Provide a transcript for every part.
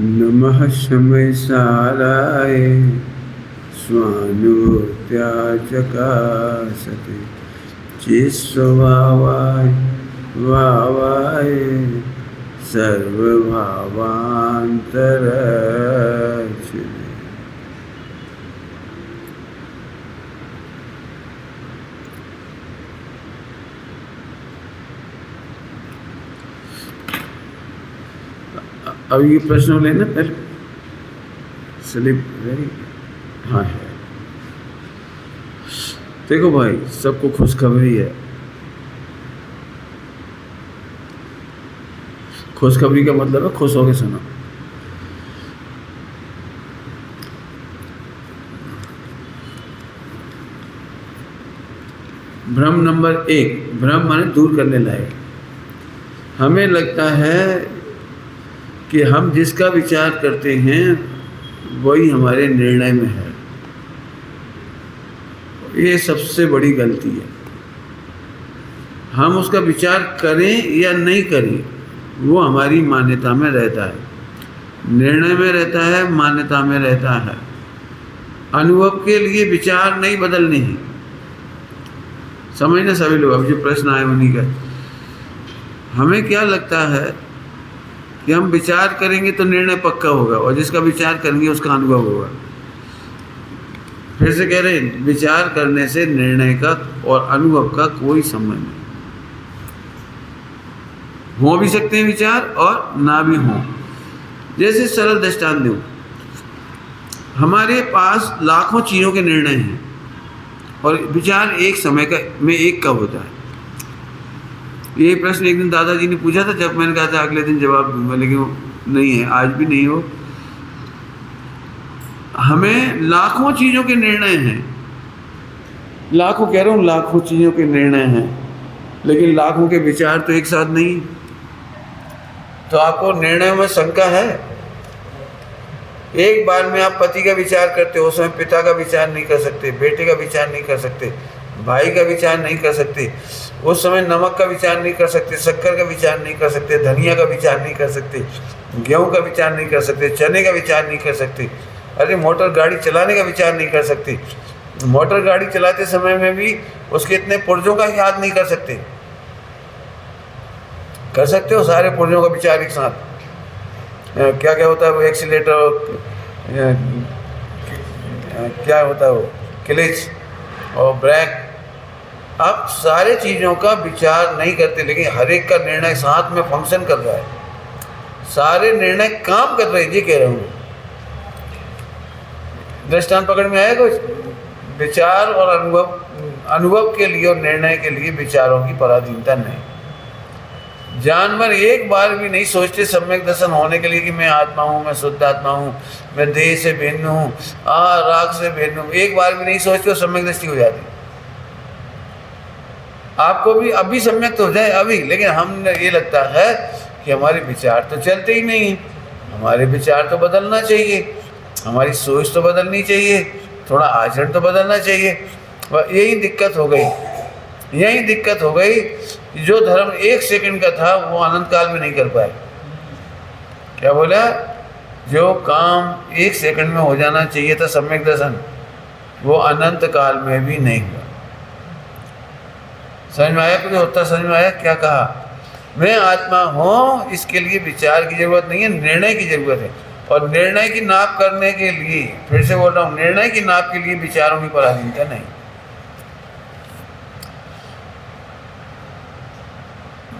नमः शमयसाराय स्वानुभूत्याचकासते चिस्वभावाय भावाय सर्वभावान्तरक्षिणे। अब ये प्रश्न लेना पहले स्लिप रेडी। हाँ है। देखो भाई, सबको खुशखबरी है। खुशखबरी का मतलब है खुश होके सुनो। भ्रम नंबर 1, भ्रम माने दूर करने लायक। हमें लगता है कि हम जिसका विचार करते हैं वही हमारे निर्णय में है। ये सबसे बड़ी गलती है। हम उसका विचार करें या नहीं करें, वो हमारी मान्यता में रहता है, निर्णय में रहता है, मान्यता में रहता है। अनुभव के लिए विचार नहीं बदलने हैं। समझना सभी लोग। अब जो प्रश्न आए उन्हीं का, हमें क्या लगता है कि हम विचार करेंगे तो निर्णय पक्का होगा, और जिसका विचार करेंगे उसका अनुभव होगा। फिर से कह रहे हैं, विचार करने से निर्णय का और अनुभव का कोई संबंध नहीं। हो भी सकते हैं विचार और ना भी हो। जैसे सरल दृष्टांत दूं, हमारे पास लाखों चीज़ों के निर्णय हैं और विचार एक समय का में एक कब होता है। ये प्रश्न एक दिन दादाजी ने पूछा था, जब मैंने कहा था अगले दिन जवाब दूंगा, लेकिन वो नहीं है, आज भी नहीं हो। हमें लाखों चीज़ों के निर्णय हैं, लाखों कह रहा हूँ, लाखों चीज़ों के निर्णय हैं, लेकिन लाखों के विचार तो एक साथ नहीं। तो आपको निर्णय में शंका है। एक बार में आप पति का विचार करते हो, उस समय पिता का विचार नहीं कर सकते, बेटे का विचार नहीं कर सकते, भाई का विचार नहीं कर सकते, उस समय नमक का विचार नहीं कर सकते, शक्कर का विचार नहीं कर सकते, धनिया का विचार नहीं कर सकते, गेहूं का विचार नहीं कर सकते, चने का विचार नहीं कर सकते, अरे मोटर गाड़ी चलाने का विचार नहीं कर सकते। मोटर गाड़ी चलाते समय में भी उसके इतने पुर्जों का याद नहीं कर सकते। कर सकते हो सारे पुर्जों का विचार एक साथ। क्या क्या होता है वो, एक्सीलेटर, क्या होता है वो, क्लच और ब्रेक। आप सारे चीज़ों का विचार नहीं करते, लेकिन हर एक का निर्णय साथ में फंक्शन कर रहा है, सारे निर्णय काम कर रहे हैं। जी कह रहा हूँ। दृष्टांत पकड़ में आया कुछ? विचार और अनुभव के लिए और निर्णय के लिए विचारों की पराधीनता नहीं। जानवर एक बार भी नहीं सोचते सम्यक दर्शन होने के लिए कि मैं आत्मा हूँ, मैं शुद्ध आत्मा हूँ, मैं देह से भिन्न हूँ, राग से भिन्न हूँ। एक बार भी नहीं सोचते और सम्यक दृष्टि हो जाती। आपको भी अभी सम्यक तो हो जाए अभी, लेकिन हम ये लगता है कि हमारे विचार तो चलते ही नहीं। हमारे विचार तो बदलना चाहिए, हमारी सोच तो बदलनी चाहिए, थोड़ा आचरण तो बदलना चाहिए। यही दिक्कत हो गई, यही दिक्कत हो गई। जो धर्म 1 सेकंड का था वो अनंत काल में नहीं कर पाए। क्या बोला? जो काम 1 सेकंड में हो जाना चाहिए था सम्यक दर्शन, वो अनंत काल में भी नहीं हुआ। समझ में आया? कुछ होता समझ में आया? क्या कहा? मैं आत्मा हूँ, इसके लिए विचार की जरूरत नहीं है, निर्णय की जरूरत है। और निर्णय की नाप करने के लिए, फिर से बोल रहा हूँ, निर्णय की नाप के लिए विचारों की पराधीनता नहीं।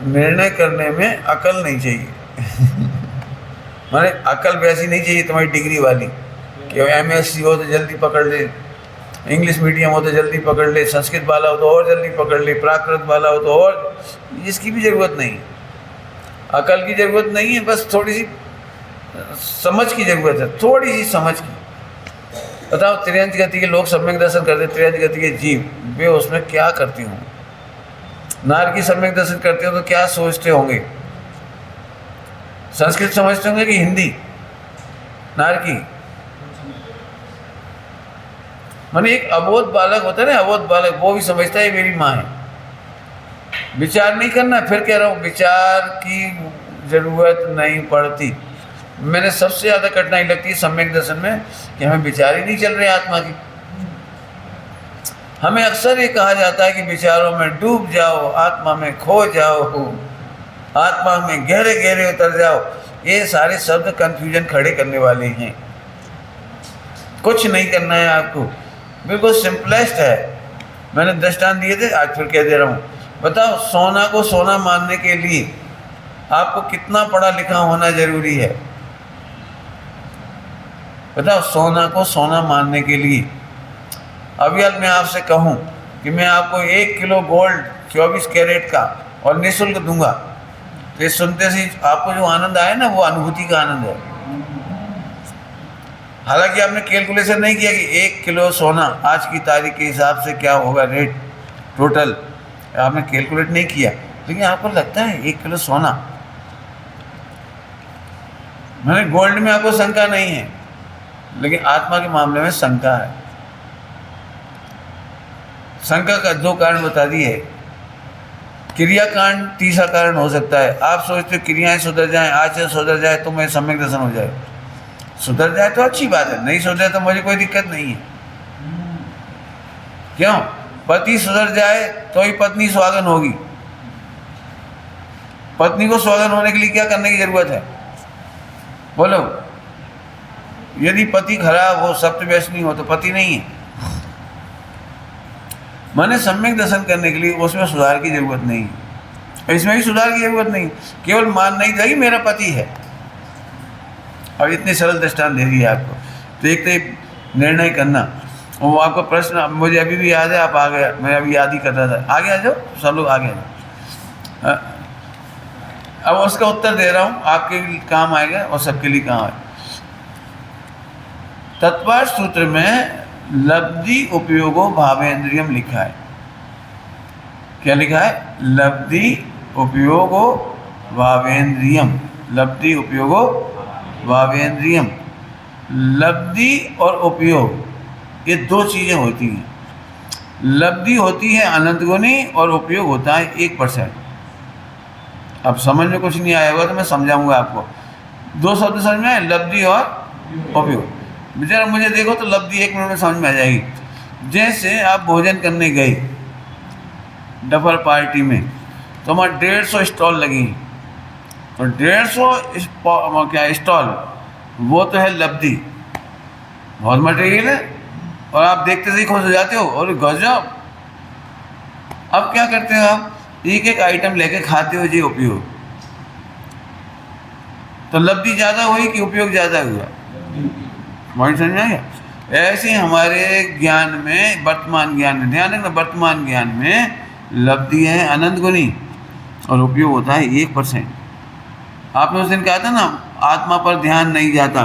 निर्णय करने में अकल नहीं चाहिए। माने अकल वैसी नहीं चाहिए तुम्हारी डिग्री वाली कि MSc हो तो जल्दी पकड़ ले, इंग्लिश मीडियम हो तो जल्दी पकड़ ले, संस्कृत वाला हो तो और जल्दी पकड़ ले, प्राकृत वाला हो तो और। इसकी भी ज़रूरत नहीं, अकल की ज़रूरत नहीं है, बस थोड़ी सी समझ की ज़रूरत है, थोड़ी सी समझ की। बताओ, त्रियंच गति के लोग सम्यक दर्शन करते, त्रियंच गति के जीव, वे उसमें क्या करती हों? नार की सम्यक दर्शन करते हो तो क्या सोचते होंगे? संस्कृत समझते होंगे कि हिंदी? नार की माने एक अबोध बालक होता है ना, अबोध बालक, वो भी समझता है मेरी माँ है। विचार नहीं करना। फिर कह रहा हूँ, विचार की जरूरत नहीं पड़ती। मैंने सबसे ज़्यादा कठिनाई लगती है सम्यक दर्शन में कि हमें विचार ही नहीं चल रहे आत्मा की। हमें अक्सर ये कहा जाता है कि विचारों में डूब जाओ, आत्मा में खो जाओ, आत्मा में गहरे गहरे उतर जाओ। ये सारे शब्द कंफ्यूजन खड़े करने वाले हैं। कुछ नहीं करना है आपको, बिल्कुल सिंपलेस्ट है। मैंने दृष्टांत दिए थे, आज फिर कह दे रहा हूँ। बताओ, सोना को सोना मानने के लिए आपको कितना पढ़ा लिखा होना जरूरी है? बताओ, सोना को सोना मानने के लिए अभी मैं आपसे कहूँ कि मैं आपको 1 किलो गोल्ड 24 कैरेट का और निःशुल्क दूंगा, तो ये सुनते से आपको जो आनंद आए ना, वो अनुभूति का आनंद है। हालांकि आपने कैलकुलेशन नहीं किया कि 1 किलो सोना आज की तारीख के हिसाब से क्या होगा रेट टोटल, आपने कैलकुलेट नहीं किया, लेकिन आपको लगता है 1 किलो सोना। मैंने गोल्ड में आपको शंका नहीं है, लेकिन आत्मा के मामले में शंका है। शंका का 2 कारण बता दिए। क्रियाकांड तीसरा कारण हो सकता है। आप सोचते हो क्रियाएं सुधर जाएं, आचरण सुधर जाए तो मैं सम्यक दर्शन हो जाए। सुधर जाए तो अच्छी बात है, नहीं सुधर तो मुझे कोई दिक्कत नहीं है। क्यों? पति सुधर जाए तो ही पत्नी स्वागन होगी। पत्नी को स्वागन होने के लिए क्या करने की जरूरत है? बोलो। यदि पति खराब हो, सप्तव्यसनी हो, तो पति नहीं है। मैंने सम्यक दर्शन करने के लिए उसमें सुधार की जरूरत नहीं है, इसमें भी सुधार की जरूरत नहीं, केवल मानना ही था कि मेरा पति है। और इतनी सरल दृष्टांत दे दी आपको। तो एक तो निर्णय करना, वो आपका प्रश्न मुझे अभी भी याद है, आप आ गया, मैं अभी याद ही कर रहा था। आगे आ जाओ, सब लोग आगे आ जाओ। अब उसका उत्तर दे रहा हूँ, आपके लिए काम आएगा और सबके लिए काम आएगा। तत्पर सूत्र में लब्धि उपयोगो भावेंद्रियम लिखा है। क्या लिखा है? लब्धि उपयोगो भावेंद्रियम। लब्धि उपयोगो भावेंद्रियम। लब्धि और उपयोग ये 2 चीज़ें होती हैं। लब्धि होती है अनंत गुनी और उपयोग होता है 1%। अब समझ में कुछ नहीं आया होगा तो मैं समझाऊंगा आपको। 2 शब्द समझ में आए, लब्धि और उपयोग। जरा मुझे देखो तो लब्धि 1 मिनट में समझ में आ जाएगी। जैसे आप भोजन करने गए डफर पार्टी में, तो वहाँ 150 स्टॉल लगी, तो 150 क्या स्टॉल, वो तो है लब्धि। बहुत मटेरियल है और आप देखते से ही खुश हो जाते हो, और गजब। अब क्या करते हो आप? एक एक आइटम लेके खाते हो जी उपयोग। तो लब्धि ज़्यादा हुई कि उपयोग ज़्यादा हुआ? पॉइंट समझ में आ गया? ऐसे हमारे ज्ञान में, वर्तमान ज्ञान में, ध्यान रखना, वर्तमान ज्ञान में लब्धि है अनंत गुनी और उपयोग होता है 1%। आपने उस दिन कहा था ना, आत्मा पर ध्यान नहीं जाता,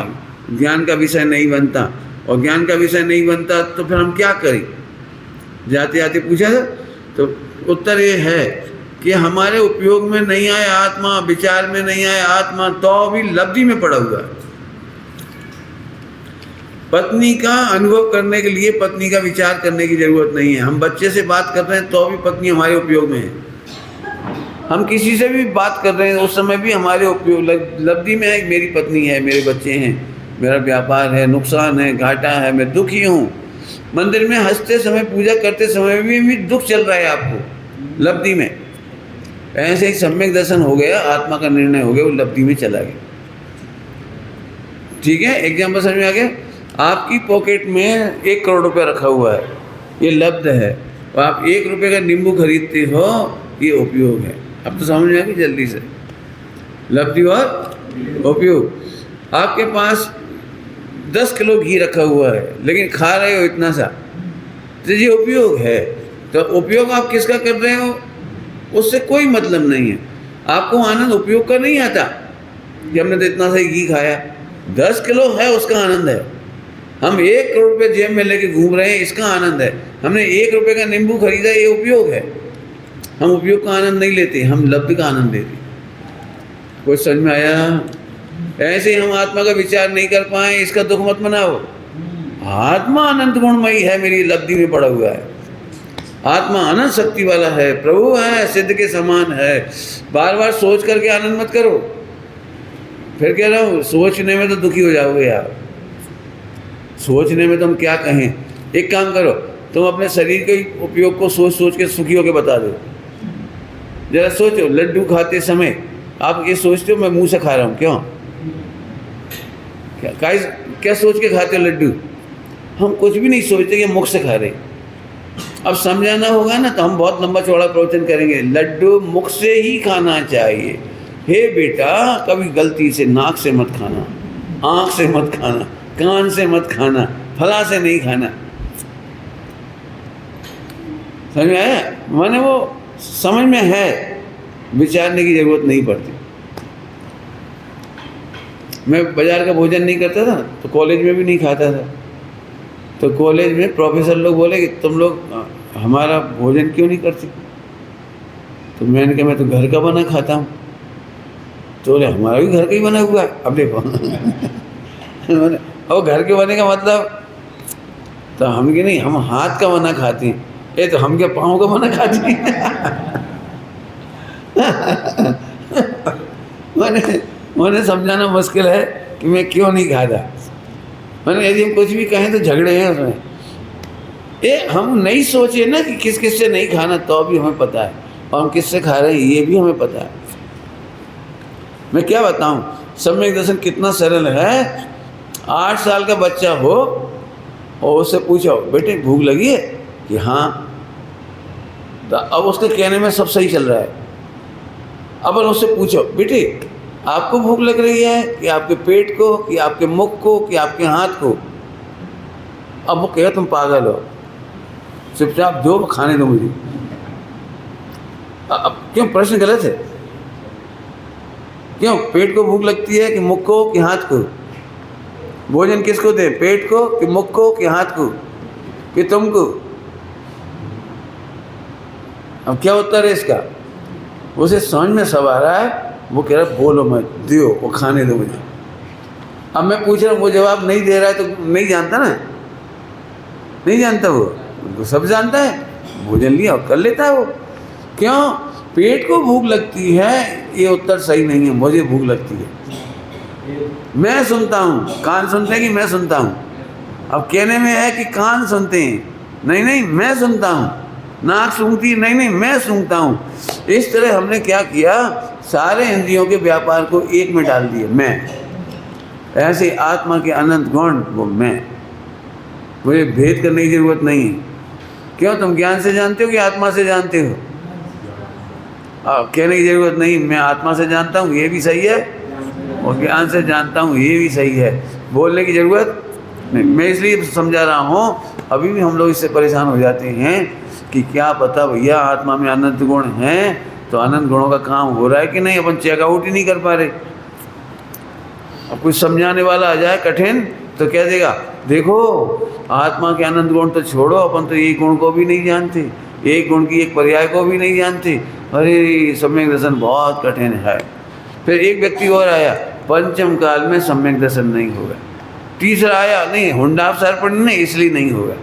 ज्ञान का विषय नहीं बनता, और ज्ञान का विषय नहीं बनता तो फिर हम क्या करें? जाते जाते पूछा था, तो उत्तर ये है कि हमारे उपयोग में नहीं आए आत्मा, विचार में नहीं आए आत्मा, तो भी लब्धि में पड़ा हुआ है। पत्नी का अनुभव करने के लिए पत्नी का विचार करने की जरूरत नहीं है। हम बच्चे से बात कर रहे हैं तो भी पत्नी हमारे उपयोग में है। हम किसी से भी बात कर रहे हैं उस समय भी हमारे उपयोग लब्धि में है। मेरी पत्नी है, मेरे बच्चे हैं, मेरा व्यापार है, नुकसान है, घाटा है, मैं दुखी हूँ। मंदिर में हंसते समय, पूजा करते समय भी दुख चल रहा है आपको लब्धि में। ऐसे ही सम्यक दर्शन हो गया, आत्मा का निर्णय हो गया, वो लब्धि में चला गया। ठीक है, एग्जाम्पल समझ में आ गया? आपकी पॉकेट में 1 करोड़ रुपया रखा हुआ है, ये लब्ध है, और आप 1 रुपये का नींबू खरीदते हो, ये उपयोग है। अब तो समझ में आ गई जल्दी से, लब्धि और उपयोग। आपके पास 10 किलो घी रखा हुआ है, लेकिन खा रहे हो इतना सा, तो ये उपयोग है। तो उपयोग आप किसका कर रहे हो, उससे कोई मतलब नहीं है। आपको आनंद उपयोग का नहीं आता कि हमने तो इतना सा ही घी खाया। 10 किलो है, उसका आनंद है। हम 1 करोड़ रुपये जेब में लेके घूम रहे हैं, इसका आनंद है। हमने 1 रुपये का नींबू खरीदा, ये उपयोग है। हम उपयोग का आनंद नहीं लेते, हम लब्धि का आनंद लेते। कुछ समझ में आया? ऐसे ही हम आत्मा का विचार नहीं कर पाए, इसका दुख मत मनाओ। आत्मा अनंत गुणमयी है, मेरी लब्धि में पड़ा हुआ है। आत्मा अनंत शक्ति वाला है, प्रभु है, सिद्ध के समान है। बार बार सोच करके आनंद मत करो। फिर कह रहा हूँ सोचने में तो दुखी हो जाओगे यार, सोचने में तुम क्या कहें। एक काम करो, तुम अपने शरीर के उपयोग को सोच सोच के सुखी होकर बता दो। जरा सोचो, लड्डू खाते समय आप ये सोचते हो मैं मुंह से खा रहा हूँ, क्यों? क्या सोच के खाते हो लड्डू? हम कुछ भी नहीं सोचते कि मुख से खा रहे। अब समझाना होगा ना तो हम बहुत लंबा चौड़ा प्रवचन करेंगे। लड्डू मुख से ही खाना चाहिए। हे बेटा, कभी गलती से नाक से मत खाना, आँख से मत खाना, कान से मत खाना, फला से नहीं खाना। समझ में आया? माने वो समझ में है, विचारने की जरूरत नहीं पड़ती। मैं बाजार का भोजन नहीं करता था तो कॉलेज में भी नहीं खाता था। तो कॉलेज में प्रोफेसर लोग बोले कि तुम लोग हमारा भोजन क्यों नहीं करते? तो मैंने कहा मैं तो घर का बना खाता हूँ। तो बोले हमारा भी घर का ही बना हुआ है। अब देखो अब घर के बने का मतलब, तो हम के नहीं, हम हाथ का बना खाते हैं। ये तो हम क्या पाँव का बना खाते हैं। मैंने समझाना मुश्किल है कि मैं क्यों नहीं खाता। मैंने यदि हम कुछ भी कहें तो झगड़े हैं उसमें। ये हम नहीं सोचे ना कि किस किस से नहीं खाना, तो भी हमें पता है, और हम किससे खा रहे हैं ये भी हमें पता है। मैं क्या बताऊं, सम्यक दर्शन कितना सरल है। 8 साल का बच्चा हो और उससे पूछो बेटे भूख लगी है कि हाँ, तो अब उसके कहने में सब सही चल रहा है। अब उससे पूछो बेटे आपको भूख लग रही है कि आपके पेट को, कि आपके मुख को, कि आपके हाथ को? अब वो कहेगा तुम पागल हो, चुपचाप दो, खाने दो मुझे। अब क्यों प्रश्न गलत है? क्यों पेट को भूख लगती है कि मुख को, कि हाथ को? भोजन किसको दे, पेट को कि मुख को कि हाथ को कि तुमको? अब क्या उत्तर है इसका? उसे समझ में सब आ रहा है, वो कह रहा है बोलो मत, दियो, वो खाने दो मुझे। अब मैं पूछ रहा हूँ, वो जवाब नहीं दे रहा है तो नहीं जानता ना, नहीं जानता वो सब जानता है। भोजन लिया और कर लेता है वो। क्यों? पेट को भूख लगती है, ये उत्तर सही नहीं है। मुझे भूख लगती है, मैं सुनता हूँ। कान सुनते हैं कि मैं सुनता हूँ? अब कहने में है कि कान सुनते हैं, नहीं नहीं मैं सुनता हूँ। नाक सूंघती है, नहीं नहीं मैं सूंघता हूँ। इस तरह हमने क्या किया, सारे इंद्रियों के व्यापार को एक में डाल दिए, मैं। ऐसे आत्मा के अनंत गुण वो मैं, मुझे भेद करने की जरूरत नहीं है। क्यों? तुम ज्ञान से जानते हो कि आत्मा से जानते हो? कहने की जरूरत नहीं, मैं आत्मा से जानता हूँ ये भी सही है, और ज्ञान से जानता हूँ ये भी सही है। बोलने की जरूरत नहीं। मैं इसलिए समझा रहा हूँ, अभी भी हम लोग इससे परेशान हो जाते हैं कि क्या पता भैया आत्मा में अनंत गुण हैं, तो अनंत गुणों का काम हो रहा है कि नहीं, अपन चेकआउट ही नहीं कर पा रहे। अब कुछ समझाने वाला आ जाए कठिन तो कह देगा देखो आत्मा के अनंत गुण तो छोड़ो, अपन तो एक गुण को भी नहीं जानते, एक गुण की एक पर्याय को भी नहीं जानते। अरे सम्यक दर्शन बहुत कठिन है। फिर एक व्यक्ति और आया, पंचम काल में सम्यक दर्शन नहीं होगा। तीसरा आया, नहीं हुंडाफ सर्पण नहीं, इसलिए नहीं होगा।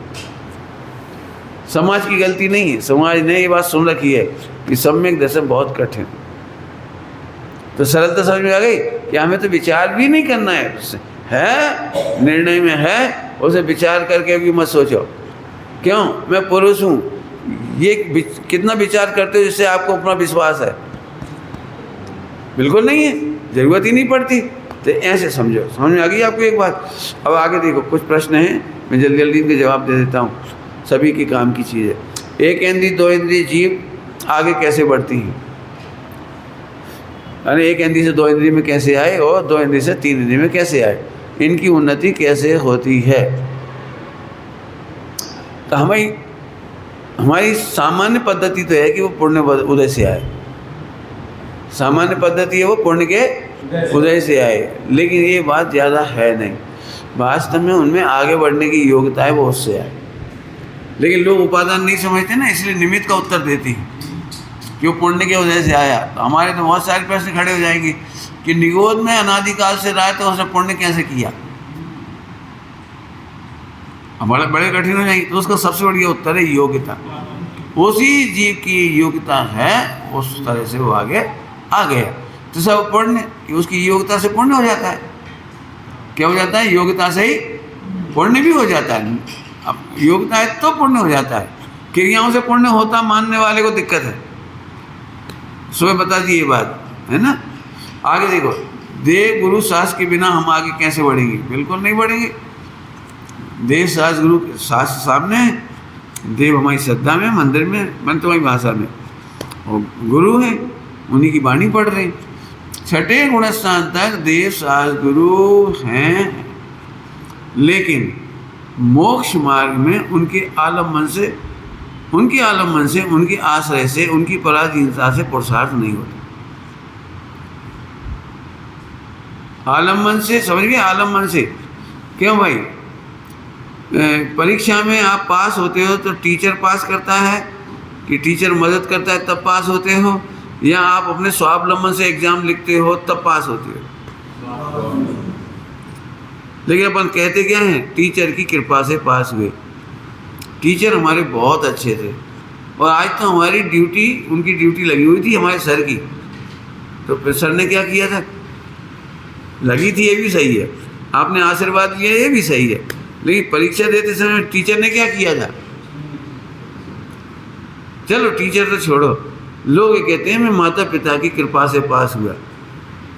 समाज की गलती नहीं है, समाज ने ये बात सुन रखी है कि सम्यक दर्शन बहुत कठिन। तो सरलता समझ में आ गई कि हमें तो विचार भी नहीं करना है, उससे है निर्णय में है, उसे विचार करके भी मत सोचो। क्यों? मैं पुरुष हूँ, ये कितना विचार करते हो जिससे आपको अपना विश्वास है? बिल्कुल नहीं है, ज़रूरत ही नहीं पड़ती। तो ऐसे समझो। समझ में आ गई आपको एक बात? अब आगे देखो, कुछ प्रश्न हैं, मैं जल्दी जल्दी इनके जवाब दे देता हूँ। सभी के काम की चीज़ है। एक इंद्रिय दो इंद्रिय जीव आगे कैसे बढ़ती हैं? यानी एक इंद्रिय से दो इंद्रिय में कैसे आए और दो इंद्रिय से तीन इंद्रिय में कैसे आए, इनकी उन्नति कैसे होती है? तो हमारी सामान्य पद्धति तो है कि वो पुण्य उदय से आए। सामान्य पद्धति है वो पुण्य के उदय से आए, लेकिन ये बात ज़्यादा है नहीं। वास्तव में उनमें आगे बढ़ने की योग्यता है, वो उससे आए। लेकिन लोग उपादान नहीं समझते ना, इसलिए निमित्त का उत्तर देते हैं कि वो पुण्य के उदय से आया। तो हमारे तो बहुत सारे प्रश्न खड़े हो जाएंगे कि निगोद में अनादिकाल से रहा है तो उसने पुण्य कैसे किया? हमारे बड़े कठिन हो जाएंगे। तो उसका सबसे बढ़िया उत्तर है योग्यता। उसी जीव की योग्यता है, उस तरह से वो आगे आ गया। तो सब पुण्य, कि उसकी योग्यता से पुण्य हो जाता है। क्या हो जाता है? योग्यता से ही पुण्य भी हो जाता है। अब योग्यता है तो पुण्य हो जाता है, क्रियाओं से पुण्य होता मानने वाले को दिक्कत है। सुबह बता दी ये बात है ना। आगे देखो, देव गुरु शास्त्र के बिना हम आगे कैसे बढ़ेंगे? बिल्कुल नहीं बढ़ेंगे। देव शास्त्र गुरु शास्त्र सामने है, देव हमारी श्रद्धा में, मंदिर में, मन तुम्हारी भाषा में, और गुरु है, उन्हीं की वाणी पढ़ रहे हैं। छठे गुणस्थान तक देव शास्त्र गुरु हैं, लेकिन मोक्ष मार्ग में उनके आलम्बन से, उनके आश्रय से, उनकी पराधीनता से पुरुषार्थ नहीं होता। आलम्बन से, समझ गए? आलम्बन से क्यों भाई? परीक्षा में आप पास होते हो तो टीचर पास करता है, कि टीचर मदद करता है तब पास होते हो, या आप अपने स्वावलंबन से एग्जाम लिखते हो तब पास होते हो? लेकिन अपन कहते क्या हैं? टीचर की कृपा से पास हुए। टीचर हमारे बहुत अच्छे थे, और आज तो हमारी ड्यूटी, उनकी ड्यूटी लगी हुई थी हमारे सर की। तो फिर सर ने क्या किया था? लगी थी, ये भी सही है, आपने आशीर्वाद लिया, ये भी सही है, लेकिन परीक्षा देते समय टीचर ने क्या किया था? चलो टीचर तो छोड़ो, लोग ये कहते हैं मैं माता पिता की कृपा से पास हुआ।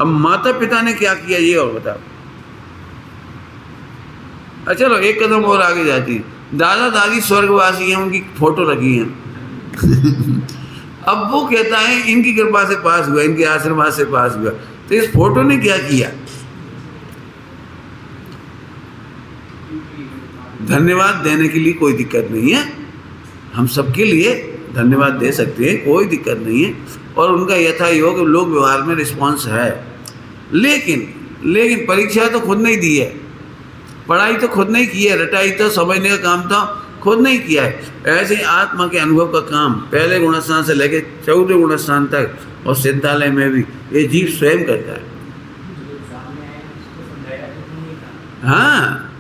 अब माता पिता ने क्या किया ये और बताओ। चलो एक कदम और आगे जाती है, दादा दादी स्वर्गवासी हैं, उनकी फोटो रखी है अब वो कहता है इनकी कृपा से पास हुआ, इनके आशीर्वाद से पास हुआ। तो इस फोटो ने क्या किया? धन्यवाद देने के लिए कोई दिक्कत नहीं है, हम सबके लिए धन्यवाद दे सकते हैं, कोई दिक्कत नहीं है, और उनका यथा योग लोक व्यवहार में रिस्पॉन्स है। लेकिन परीक्षा तो खुद नहीं दी है, पढ़ाई तो खुद नहीं की है, रटाई तो समझने का काम तो खुद नहीं किया है। ऐसे ही आत्मा के अनुभव का काम पहले गुणस्थान से लेकर 14 गुणस्थान तक, और सिद्धालय में भी ये जीव स्वयं करता है। हाँ,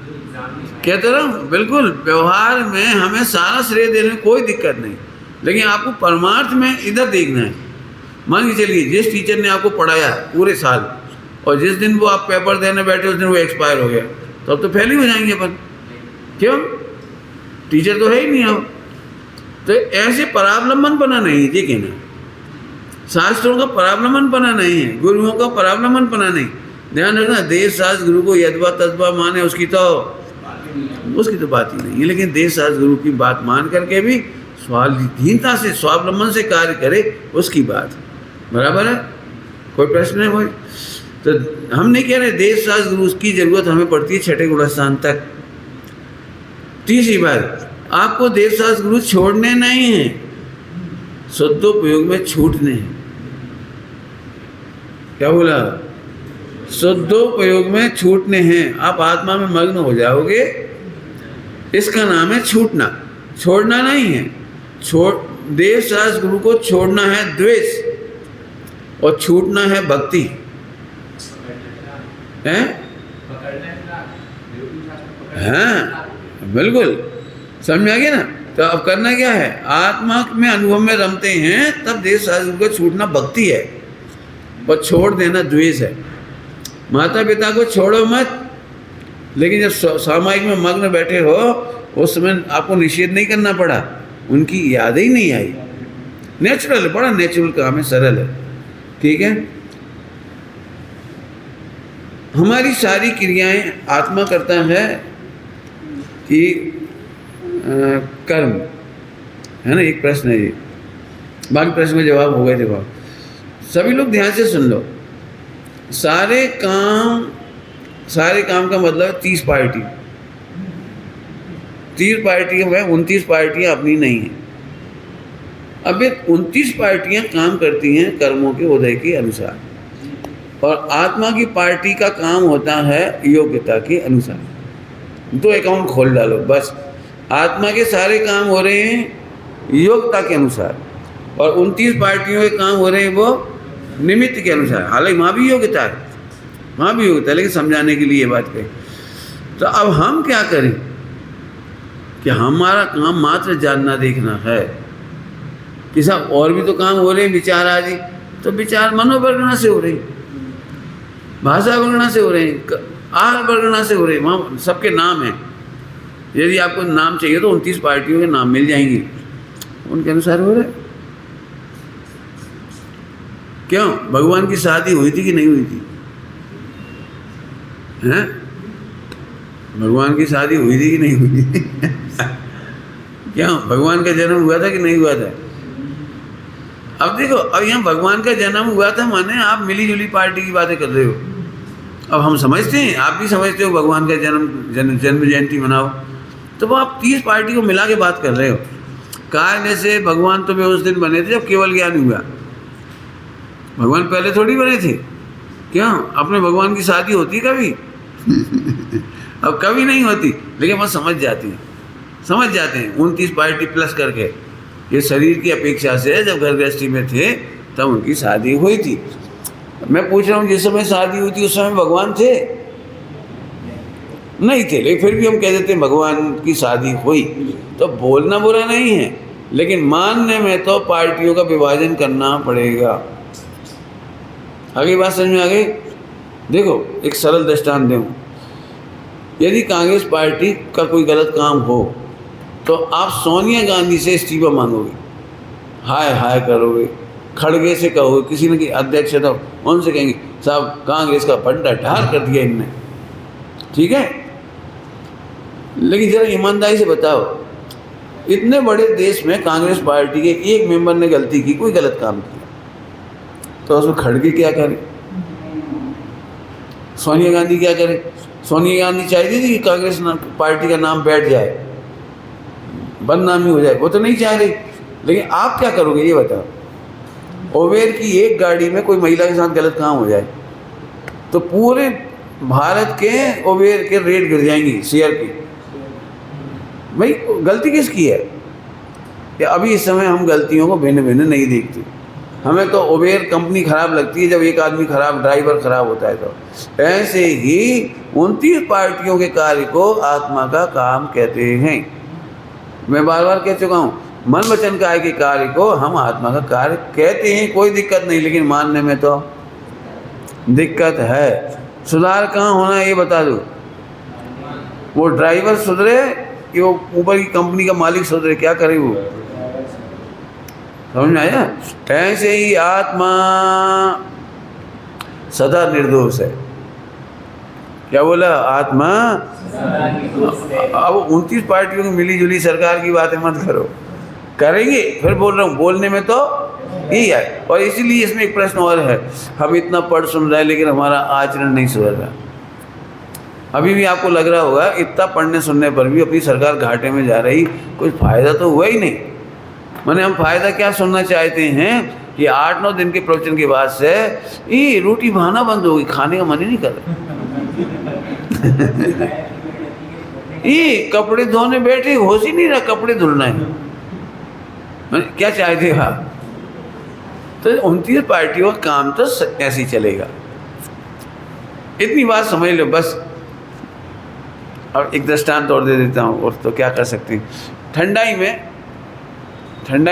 कहते रहो, बिल्कुल व्यवहार में हमें सारा श्रेय देने में कोई दिक्कत नहीं, लेकिन आपको परमार्थ में इधर देखना है। मान के चलिए जिस टीचर ने आपको पढ़ाया पूरे साल, और जिस दिन वो आप पेपर देने बैठे उस दिन वो एक्सपायर हो गया, तो अब तो फेल ही हो जाएंगे अपन। क्यों? टीचर तो है ही नहीं अब। तो ऐसे परावलंबन बना नहीं है, ठीक है ना? शास्त्रों का परावलंबन बना नहीं है, गुरुओं का परावलंबन बना नहीं। ध्यान रखना, देव शास्त्र गुरु को यदवा तद्वा माने उसकी तो बात ही नहीं है, लेकिन देव शास्त्र गुरु की बात मान करके भी स्वाधीनता से, स्वावलंबन से कार्य करे, उसकी बात बराबर है। कोई प्रश्न है कोई? तो हम नहीं कह रहे देव शास्त्र गुरु की जरूरत हमें पड़ती है छठे गुणस्थान तक। तीसरी बात, आपको देव शास्त्र गुरु छोड़ने नहीं है, शुद्धोपयोग में छूटने हैं। क्या बोला? शुद्धोपयोग में छूटने हैं। आप आत्मा में मग्न हो जाओगे, इसका नाम है छूटना, छोड़ना नहीं है। देव शास्त्र गुरु को छोड़ना है द्वेष, और छूटना है भक्ति है। हाँ बिल्कुल, समझ आ गया ना? तो अब करना क्या है? आत्मा में अनुभव में रमते हैं तब देव शास्त्र गुरु को छूटना भक्ति है, और छोड़ देना द्वेष है। माता पिता को छोड़ो मत, लेकिन जब सामायिक में मग्न बैठे हो उस समय आपको निषेध नहीं करना पड़ा, उनकी याद ही नहीं आई। नेचुरल है, बड़ा नेचुरल काम है, सरल है, ठीक है। हमारी सारी क्रियाएं आत्मा करता है कि कर्म है ना। एक प्रश्न है ये, बाकी प्रश्न में जवाब हो गए थे। सभी लोग ध्यान से सुन लो। सारे काम का मतलब 30 पार्टी, 30 पार्टियों में 29 पार्टियां अपनी नहीं हैं। अब ये 29 पार्टियां काम करती हैं कर्मों के उदय के अनुसार, और आत्मा की पार्टी का काम होता है योग्यता के अनुसार। तो अकाउंट खोल डालो बस। आत्मा के सारे काम हो रहे हैं योग्यता के अनुसार, और 29 पार्टियों के काम हो रहे हैं वो निमित्त के अनुसार। हालांकि वहाँ भी योग्यता है, वहाँ भी योग्यता है, लेकिन समझाने के लिए ये बात कही। तो अब हम क्या करें कि हमारा काम मात्र जानना देखना है कि सब और भी तो काम हो रहे हैं विचार आदि, तो विचार मनोवर्गना से हो रही। भाषा वर्गणना से हो रहे हैं, आहार वर्गणना से हो रहे हैं, वहाँ सबके नाम हैं। यदि आपको नाम चाहिए तो 29 पार्टियों के नाम मिल जाएंगे, उनके अनुसार हो रहे हैं। क्यों? भगवान की शादी हुई थी कि नहीं हुई थी? हैं? भगवान की शादी हुई थी कि नहीं हुई थी? क्यों? भगवान का जन्म हुआ था कि नहीं हुआ था? अब देखो, अब यहाँ भगवान का जन्म हुआ था माने आप मिली जुली पार्टी की बातें कर रहे हो। अब हम समझते हैं, आप भी समझते हो भगवान का जन्म जयंती मनाओ, तो वो आप 30 पार्टी को मिला के बात कर रहे हो। कारण से भगवान तो वे उस दिन बने थे जब केवल ज्ञान हुआ। भगवान पहले थोड़ी बने थे। क्यों? अपने भगवान की शादी होती कभी? अब कभी नहीं होती, लेकिन वो समझ जाते हैं 29 पार्टी प्लस करके। ये शरीर की अपेक्षा से जब घर गृहस्थी में थे तब उनकी शादी हुई थी। मैं पूछ रहा हूँ, जिस समय शादी हुई थी उस समय भगवान थे? नहीं थे, लेकिन फिर भी हम कह देते हैं भगवान की शादी हुई। तो बोलना बुरा नहीं है, लेकिन मानने में तो पार्टियों का विभाजन करना पड़ेगा। आगे बात समझ में आ गई? देखो, एक सरल दृष्टांत दूँ। यदि कांग्रेस पार्टी का कोई गलत काम हो तो आप सोनिया गांधी से इस्तीफा मांगोगे, हाय हाय करोगे, खड़गे से कहोगे, किसी न किसी अध्यक्ष था उनसे कहेंगे साहब कांग्रेस का फंडा ढार कर दिया इनने, ठीक है? लेकिन जरा ईमानदारी से बताओ, इतने बड़े देश में कांग्रेस पार्टी के एक मेंबर ने गलती की, कोई गलत काम किया, तो उसमें खड़गे क्या करे? सोनिया गांधी क्या करे? सोनिया गांधी चाहती थी कि कांग्रेस पार्टी का नाम बैठ जाए, बदनामी हो जाए, वो तो नहीं चाह रही। लेकिन आप क्या करोगे ये बताओ? ओबेर की एक गाड़ी में कोई महिला के साथ गलत काम हो जाए तो पूरे भारत के ओबेर के रेट गिर जाएंगी, शेयर की। भाई गलती किसकी है? कि अभी इस समय हम गलतियों को भिन्न भिन्न नहीं देखते। हमें तो ओबेर कंपनी खराब लगती है जब एक आदमी खराब, ड्राइवर खराब होता है तो। ऐसे ही 29 पार्टियों के कार्य को आत्मा का काम कहते हैं। मैं बार बार कह चुका हूँ, मन वचन काय के कार्य को हम आत्मा का कार्य कहते हैं, कोई दिक्कत नहीं, लेकिन मानने में तो दिक्कत है। सुधार कहाँ होना है ये बता दो। वो ड्राइवर सुधरे कि वो ऊपर की कंपनी का मालिक सुधरे, क्या करे वो? समझ में आया? ऐसे ही आत्मा सदा निर्दोष है। क्या बोला? आत्मा। अब 29 पार्टियों की मिली जुली सरकार की बातें मत करो, करेंगे फिर बोल रहा हूँ, बोलने में तो यही है। और इसीलिए इसमें एक प्रश्न और है, हम इतना पढ़ सुन रहे हैं लेकिन हमारा आचरण नहीं सुधर रहा। अभी भी आपको लग रहा होगा इतना पढ़ने सुनने पर भी अपनी सरकार घाटे में जा रही, कुछ फ़ायदा तो हुआ ही नहीं। मैंने हम फ़ायदा क्या सुनना चाहते हैं कि 8-9 दिन के प्रवचन के बाद से ये रोटी भाना बंद होगी, खाने का मन ही नहीं कर रहा। ये कपड़े धोने बैठे, होश ही नहीं रहा कपड़े धुलना है। क्या चाहते हो आप? तो 29 पार्टियों का काम तो ऐसे ही चलेगा। इतनी बात समझ लो बस। अब एक दृष्टांत और दे देता हूँ, और तो क्या कर सकते हैं। ठंडाई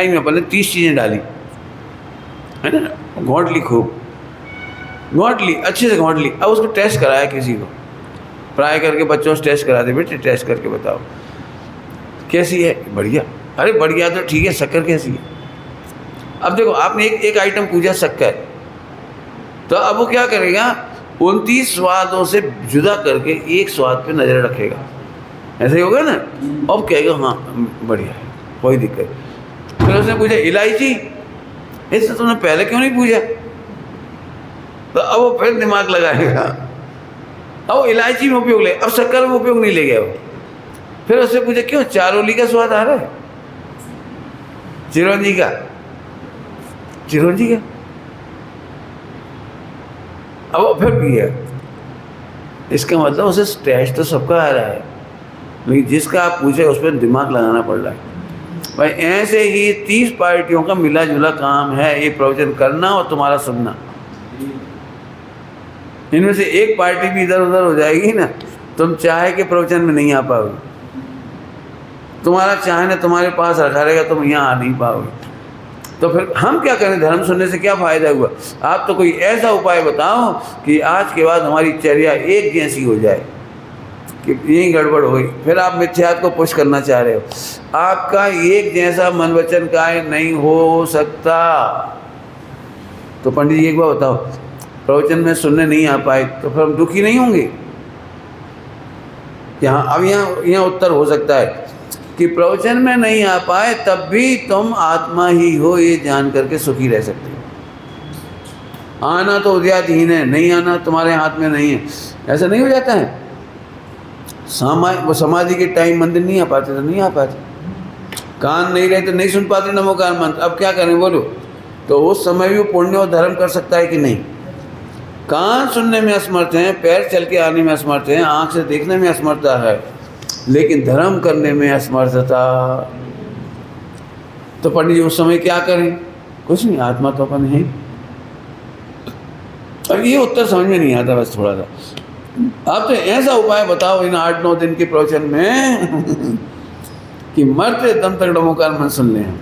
में अपन ने 30 चीज़ें डाली है ना, घोंट ली, खूब घोंट ली, अच्छे से घोंट ली। अब उसको टेस्ट कराया किसी को, फ्राई करके बच्चों से टेस्ट करा दे, बेटे टेस्ट करके बताओ कैसी है? बढ़िया। अरे बढ़िया तो ठीक है, शक्कर कैसी है? अब देखो, आपने एक आइटम पूछा शक्कर, तो अब वो क्या करेगा? 29 स्वादों से जुदा करके एक स्वाद पे नज़र रखेगा। ऐसे ही होगा ना? अब कहेगा हाँ बढ़िया है, कोई दिक्कत। फिर उसने पूछा इलायची, इससे तुमने पहले क्यों नहीं पूछा? तो अब वो फिर दिमाग लगाएगा, अब वो इलायची में उपयोग ले, अब शक्कर में उपयोग नहीं ले गया वो। फिर उससे पूछा क्यों चारोली का स्वाद आ रहा है, चिरौंजी का। अब वो फिर पिया। इसका मतलब उसे टेस्ट तो सबका आ रहा है, लेकिन जिसका आप पूछे उस पर दिमाग लगाना पड़ रहा है। भाई ऐसे ही 30 पार्टियों का मिला जुला काम है ये प्रवचन करना और तुम्हारा सुनना। इनमें से एक पार्टी भी इधर उधर हो जाएगी ना, तुम चाहे के प्रवचन में नहीं आ पाओगे। तुम्हारा चाहे ना तुम्हारे पास रखा रहेगा, तुम यहाँ आ नहीं पाओगे। तो फिर हम क्या करें? धर्म सुनने से क्या फ़ायदा हुआ? आप तो कोई ऐसा उपाय बताओ कि आज के बाद हमारी चर्या एक जैसी हो जाए, कि यही गड़बड़ हो गई। फिर आप मिथ्यात को पुश करना चाह रहे हो। आपका एक जैसा मन वचन काय नहीं हो सकता। तो पंडित जी एक बार बताओ, प्रवचन में सुनने नहीं आ पाए तो फिर हम दुखी नहीं होंगे? यहाँ अब यहाँ उत्तर हो सकता है कि प्रवचन में नहीं आ पाए तब भी तुम आत्मा ही हो ये जान करके सुखी रह सकते हो। आना तो उद्यातहीन है, नहीं आना तुम्हारे हाथ में नहीं है। ऐसा नहीं हो जाता है? वो समाधि के टाइम मंदिर नहीं आ पाते तो नहीं आ पाते, कान नहीं रहे तो नहीं सुन पाते नमोकार मंत्र। अब क्या करें बोलो? तो उस समय भी वो पुण्य और धर्म कर सकता है कि नहीं? कान सुनने में असमर्थ हैं, पैर चल के आने में असमर्थ हैं, आँख से देखने में असमर्थता है, लेकिन धर्म करने में असमर्थता। तो पंडित जी उस समय क्या करें? कुछ नहीं, आत्मा तो अपन है। अब ये उत्तर समझ में नहीं आता बस थोड़ा सा। आप तो ऐसा उपाय बताओ इन 8-9 दिन के प्रवचन में कि मरते दम तक नमोकार मंत्र सुन लें।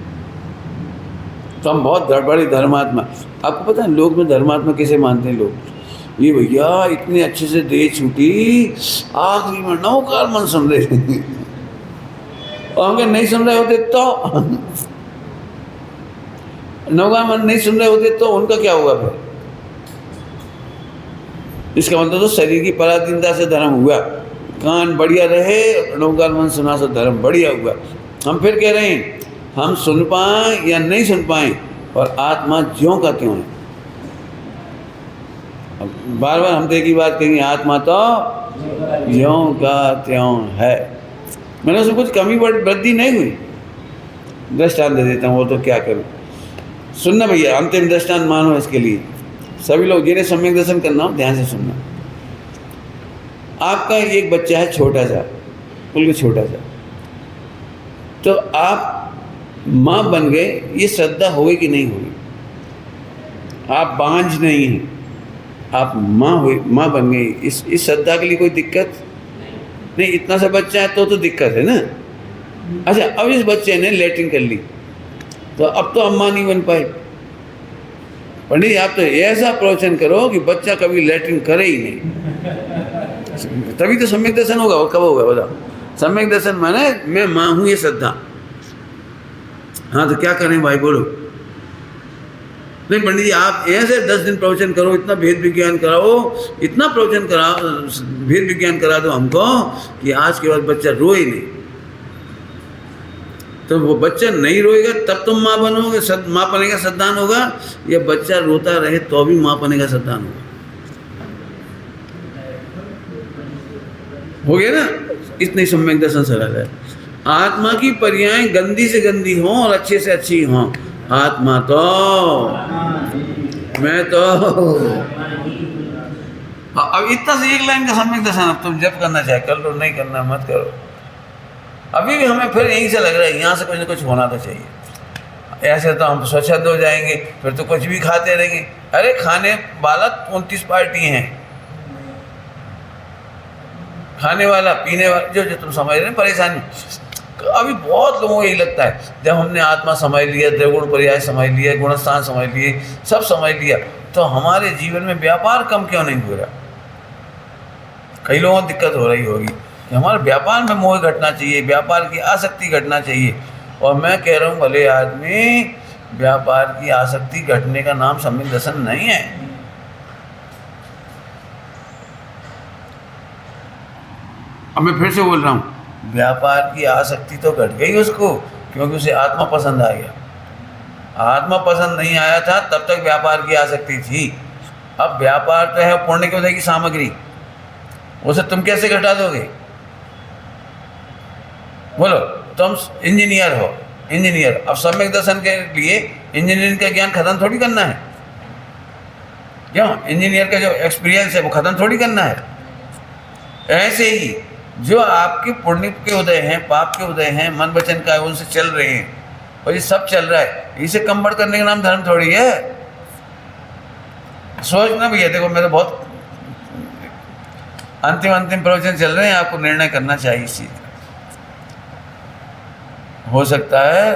तो हम बहुत बड़े धर्मात्मा। आपको पता है लोग में धर्मात्मा किसे मानते हैं लोग? ये भैया इतने अच्छे से दे छूटी, आखिरी में नमोकार मंत्र सुन रहे थे। और हम नहीं सुन रहे होते तो नमोकार मंत्र नहीं सुन रहे होते तो उनका क्या होगा फिर? इसका मतलब तो शरीर की पराधीनता से धर्म हुआ। कान बढ़िया रहे, नमोकार मंत्र सुना से धर्म बढ़िया हुआ। हम फिर कह रहे हैं हम सुन पाएं या नहीं सुन पाएं, और आत्मा ज्यों का त्यों है। अब बार बार हम तो एक ही बात कहेंगे, आत्मा तो ज्यों का त्यों है। मैंने उसमें कुछ कमी वृद्धि नहीं हुई। दृष्टांत दे देता हूँ, वो तो क्या करूँ। सुनना भैया, अंतिम दृष्टांत मानो इसके लिए। सभी लोग जिन्हें सम्यक दर्शन करना हो ध्यान से सुनना। आपका एक बच्चा है छोटा सा, बिल्कुल छोटा सा, तो आप माँ बन गए, ये श्रद्धा होगी कि नहीं होगी? आप बांझ नहीं हैं, आप माँ हुए, माँ बन गई। इस श्रद्धा के लिए कोई दिक्कत नहीं। इतना सा बच्चा है तो दिक्कत है ना। अच्छा, अब इस बच्चे ने लैट्रिन कर ली तो अब तो अम्मा नहीं बन पाए। पंडित आप तो ऐसा प्रवचन करो कि बच्चा कभी लैट्रिन करे ही नहीं, तभी तो सम्यक दर्शन होगा। और कब होगा बताओ? सम्यक दर्शन माने मैं माँ हूँ, ये श्रद्धा। हाँ तो क्या करें भाई बोलो? नहीं पंडित जी आप ऐसे 10 दिन प्रवचन करो, इतना भेद विज्ञान कराओ, इतना प्रवचन कराओ, भेद विज्ञान करा दो हमको कि आज के बाद बच्चा रोए नहीं। तो वो बच्चा नहीं रोएगा तब तुम माँ बनोगे, माँ बने का श्रद्धान होगा, या बच्चा रोता रहे तो भी माँ बने का श्रद्धान होगा? हो गया ना? इतनी सम्यक दर्शन सरल है। आत्मा की पर्याय गंदी से गंदी हों और अच्छे से अच्छी हों। आत्मा तो मैं तो अब इतना से एक लाइन का सम्यक दर्शन। अब तुम जब करना चाहे कर लो, नहीं करना मत करो। अभी भी हमें फिर यहीं से लग रहा है यहाँ से कुछ ना कुछ होना तो चाहिए। ऐसे तो हम स्वच्छंद हो जाएंगे, फिर तो कुछ भी खाते रहेंगे। अरे खाने वाला 29 पार्टी हैं, खाने वाला पीने वाला, जो जो तुम समझ रहे हैं परेशानी। अभी बहुत लोगों को यही लगता है जब हमने आत्मा समझ लिया, द्रगुण पर्याय समझ लिया, गुणस्थान समझ लिए, सब समझ लिया, तो हमारे जीवन में व्यापार कम क्यों नहीं हो रहा? कई लोगों को दिक्कत हो रही होगी कि हमारे व्यापार में मोह घटना चाहिए, व्यापार की आसक्ति घटना चाहिए। और मैं कह रहा हूँ भले आदमी, व्यापार की आसक्ति घटने का नाम सम्यक दर्शन नहीं है। अब मैं फिर से बोल रहा हूँ, व्यापार की आसक्ति तो घट गई उसको, क्योंकि उसे आत्मा पसंद आ गया। आत्मा पसंद नहीं आया था तब तक व्यापार की आसक्ति थी। अब व्यापार तो है पुण्य के उदय की सामग्री, उसे तुम कैसे घटा दोगे? बोलो, तुम इंजीनियर हो, इंजीनियर, अब सम्यक दर्शन के लिए इंजीनियरिंग का ज्ञान खत्म थोड़ी करना है। क्यों? इंजीनियर का जो एक्सपीरियंस है वो खत्म थोड़ी करना है। ऐसे ही जो आपके पुण्य के उदय हैं, पाप के उदय हैं, मन वचन का है, उनसे चल रहे हैं, और ये सब चल रहा है, इसे कंबड़ करने का नाम धर्म थोड़ी है। सोचना भैया, देखो मेरे बहुत अंतिम प्रवचन चल रहे हैं, आपको निर्णय करना चाहिए इस चीज़ का। हो सकता है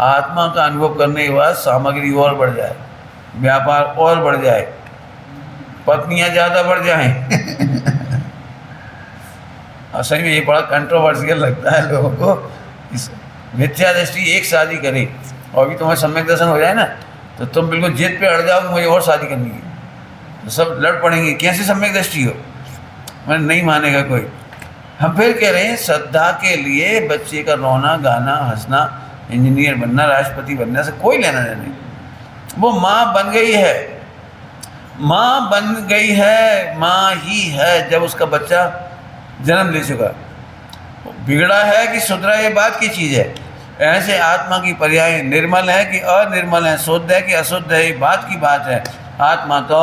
आत्मा का अनुभव करने के बाद सामग्री और बढ़ जाए, व्यापार और बढ़ जाए, पत्नियां ज़्यादा बढ़ जाएं असल में ये बड़ा कंट्रोवर्शियल लगता है लोगों को। इस मिथ्या दृष्टि एक शादी करे और अभी तुम्हें सम्यक दर्शन हो जाए ना तो तुम बिल्कुल जिद पे अड़ जाओ, मुझे और शादी करनी है, तो सब लड़ पड़ेंगे, कैसे सम्यक दृष्टि हो, मैंने नहीं मानेगा कोई। हम फिर कह रहे हैं श्रद्धा के लिए बच्चे का रोना गाना हंसना, इंजीनियर बनना, राष्ट्रपति बनने से कोई लेना देना नहीं। वो माँ बन गई है, माँ बन गई है, माँ ही है जब उसका बच्चा जन्म ले चुका। बिगड़ा है कि सुधरा, ये बात की चीज़ है। ऐसे आत्मा की पर्याय निर्मल है कि अनिर्मल है, शुद्ध है कि अशुद्ध है, ये बात की बात है। आत्मा तो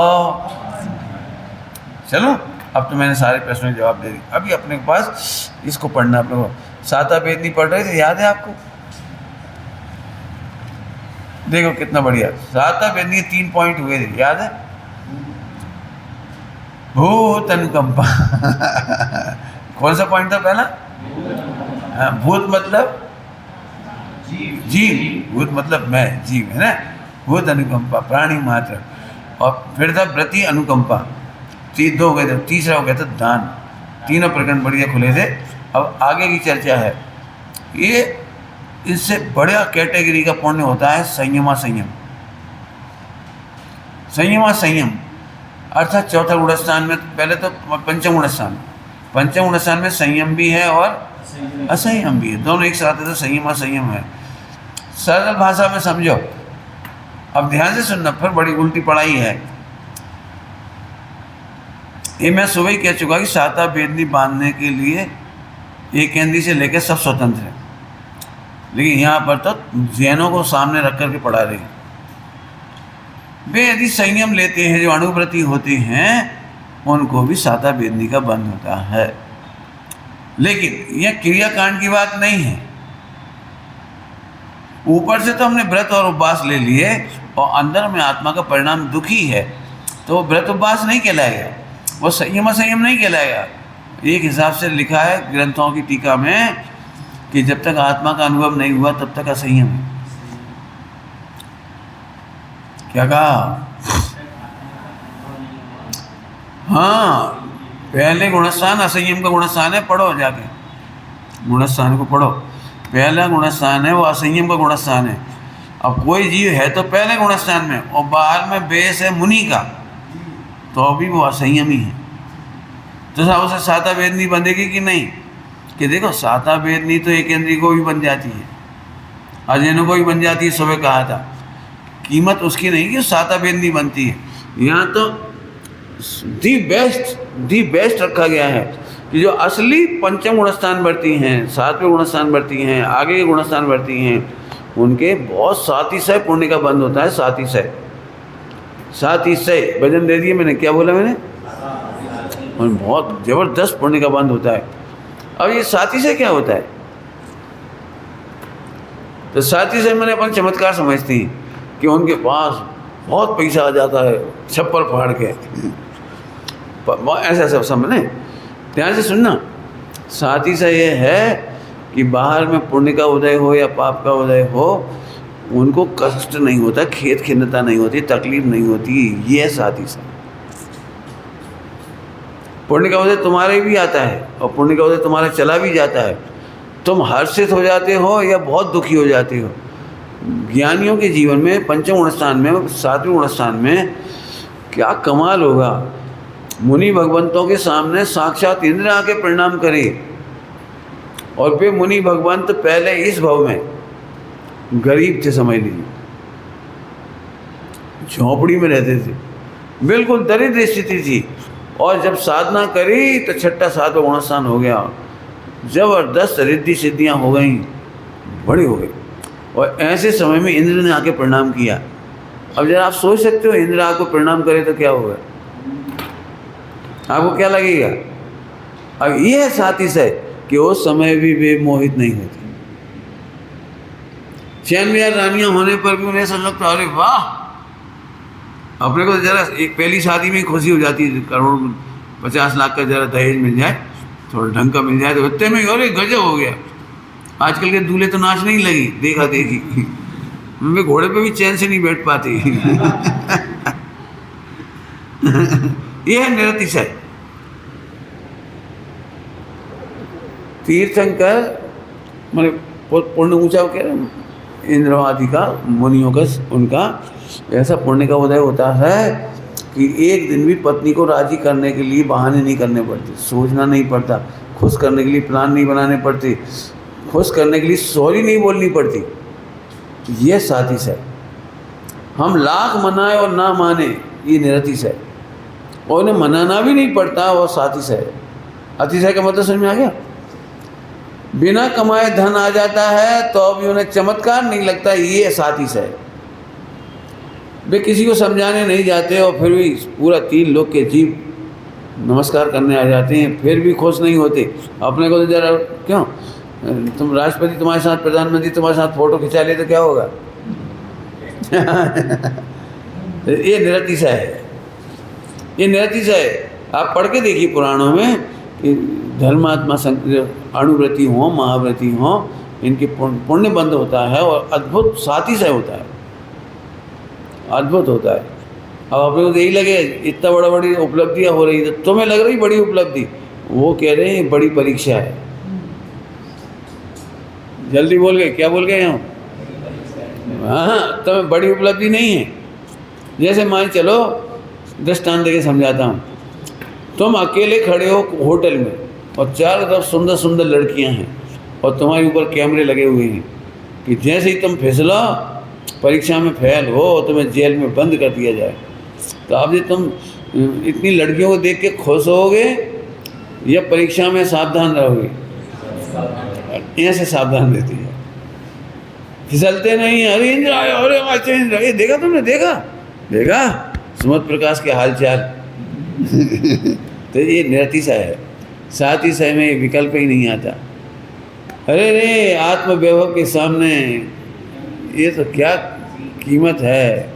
चलो, अब तो मैंने सारे प्रश्नों के जवाब दे दिए। अभी अपने पास इसको पढ़ना, अपने को साता वेदनी पढ़ रहे थे, याद है आपको? देखो कितना बढ़िया साता वेदनी 3 पॉइंट हुए थे, याद है? भूत अनुकंपा कौन सा पॉइंट था पहला? भूत मतलब जीव, भूत मतलब मैं, जीव है ना। भूत अनुकंपा प्राणी मात्र, और फिर था व्रति अनुकंपा, 2 हो गए थे, तीसरा हो गया था दान। तीनों प्रकरण बढ़िया खुले थे। अब आगे की चर्चा है, ये इससे बड़ा कैटेगरी का पुण्य होता है संयमा संयम। संयमा संयम अर्थात चौथा गुणस्थान में, पहले तो पंचम गुणस्थान, पंचम गुणस्थान में संयम भी है और असंयम भी है, दोनों एक साथ है, तो संयम असंयम है। सरल भाषा में समझो, अब ध्यान से सुनना, फिर बड़ी उल्टी पढ़ाई है। ये मैं सुबह ही कह चुका कि साता वेदनी बांधने के लिए एक केंद्री से लेकर सब स्वतंत्र है, लेकिन यहाँ पर तो जैनों को सामने रख करके पढ़ा रही। वे यदि संयम लेते हैं, जो अणुव्रती होते हैं, उनको भी साता वेदनी का बंध होता है। लेकिन यह क्रियाकांड की बात नहीं है। ऊपर से तो हमने व्रत और उपवास ले लिए और अंदर में आत्मा का परिणाम दुखी है, तो व्रत उपवास नहीं कहलाएगा, वो संयम असंयम नहीं कहलाएगा। एक हिसाब से लिखा है ग्रंथों की टीका में कि जब तक आत्मा का अनुभव नहीं हुआ तब तक असंयम है। क्या कहा? हाँ, पहले गुणस्थान असंयम का गुणस्थान है, पढ़ो जाके गुणस्थान को पढ़ो। पहला गुणस्थान है वो असंयम का गुणस्थान है। अब कोई जीव है तो पहले गुणस्थान में, और बाहर में बेस है मुनि का, तो अभी वो असंयम ही है। तो साहब उसे साता वेदनी बंधेगी कि नहीं? कि देखो साता वेदनी तो एक इंद्रिय को भी बन जाती है, अजैनों को भी बन जाती है, सुबह कहा था। कीमत उसकी नहीं कि साता वेदनी बनती है। यहाँ तो दी बेस्ट रखा गया है कि जो असली पंचम गुणस्थान बढ़ती हैं, 7वें गुणस्थान बढ़ती हैं, आगे के गुणस्थान बढ़ती हैं, उनके बहुत 700 पुण्य का बंध होता है। 700 वजन दे दिए मैंने, क्या बोला मैंने? और बहुत ज़बरदस्त पुण्य का बंध होता है। अब ये 700 क्या होता है? तो 700 मैंने अपन चमत्कार समझती हैं कि उनके पास बहुत पैसा आ जाता है, छप्पर फाड़ के, ऐसा सब समझे। ध्यान से सुनना, 700 ये है कि बाहर में पुण्य का उदय हो या पाप का उदय हो, उनको कष्ट नहीं होता, खेद खिन्नता नहीं होती, तकलीफ नहीं होती। ये 700 पुण्य का उदय तुम्हारे भी आता है और पुण्य का उदय तुम्हारा चला भी जाता है। तुम हर्षित हो जाते हो या बहुत दुखी हो जाते हो। ज्ञानियों के जीवन में पंचम गुणस्थान में, 7वें गुणस्थान में क्या कमाल होगा। मुनि भगवंतों के सामने साक्षात इंद्र आके प्रणाम करे, और वे मुनि भगवंत पहले इस भव में गरीब थे, समझ लीजिए, झोंपड़ी में रहते थे, बिल्कुल दरिद्र स्थिति थी। और जब साधना करी तो 6ठा 7वां गुणस्थान हो गया, जबरदस्त रिद्धि सिद्धियाँ हो गई, बड़ी हो गई। और ऐसे समय में इंद्र ने आके प्रणाम किया। अब जरा आप सोच सकते हो, इंद्र आपको प्रणाम करे तो क्या होगा, आपको क्या लगेगा? अब ये है 700 कि उस समय भी वे मोहित नहीं होती। चैन में रानियाँ होने पर भी उन्हें ऐसा लगता, अरे वाह, अपने को जरा एक पहली शादी में खुशी हो जाती है, करोड़ 50 लाख का जरा दहेज मिल जाए, थोड़ा ढंग का मिल जाए, तो इतने में अरे गजब हो गया। आजकल के दूल्हे तो नाचने ही लगी, देखा देखी। मैं घोड़े पे भी चैन से नहीं बैठ पाती। ये है निरतिशय। तीर्थंकर मैंने पुण्य ऊंचा कह रहे हैं, इंद्र आदि का, मुनियों का, उनका ऐसा पुण्य का उदय होता है कि एक दिन भी पत्नी को राजी करने के लिए बहाने नहीं करने पड़ते, सोचना नहीं पड़ता, खुश करने के लिए प्लान नहीं बनाने पड़ते, खुश करने के लिए सॉरी नहीं बोलनी पड़ती। ये सातिश है। हम लाख मनाए और ना माने, ये निरतिश है। और उन्हें मनाना भी नहीं पड़ता, वो सातिश है। अतिशय का मतलब समझ में आ गया? बिना कमाए धन आ जाता है तो भी उन्हें चमत्कार नहीं लगता, ये सातिश है। वे किसी को समझाने नहीं जाते और फिर भी पूरा 3 लोग के जीव नमस्कार करने आ जाते हैं, फिर भी खुश नहीं होते। अपने को तो जरा क्यों, तुम राष्ट्रपति तुम्हारे साथ, प्रधानमंत्री तुम्हारे साथ फोटो खिंचा ले तो क्या होगा? ये निरतिशय है, ये निरतिशय है। आप पढ़ के देखिए पुराणों में कि धर्मात्मा अणुव्रति हों, महाव्रति हों, इनके पुण्य बंद होता है और अद्भुत सातिशय होता है, अद्भुत होता है। अब अपने को यही लगे इतना बड़ी उपलब्धियाँ हो रही, तो तुम्हें लग रही बड़ी उपलब्धि, वो कह रहे हैं बड़ी परीक्षा है। जल्दी बोल गए, क्या बोल गए हम? हाँ, तुम्हें बड़ी उपलब्धि नहीं है। जैसे मान चलो, दृष्टांत देके समझाता हूँ। तुम अकेले खड़े हो होटल में और चारों तरफ सुंदर सुंदर लड़कियां हैं और तुम्हारे ऊपर कैमरे लगे हुए हैं कि जैसे ही तुम फिसलो, परीक्षा में फेल हो, तुम्हें जेल में बंद कर दिया जाए। तो अब ये तुम इतनी लड़कियों को देख के खुश होगे या परीक्षा में सावधान रहोगे? यहाँ से सावधान रहती है, फिसलते नहीं है। अरे इंद्र आया, अरे अच्छा इंद्र, ये देखा तुमने? देखा सुमत प्रकाश के हालचाल। तो ये निरतिशय है। सातिशय में विकल्प ही नहीं आता। अरे रे, आत्मवैभव के सामने ये तो क्या कीमत है।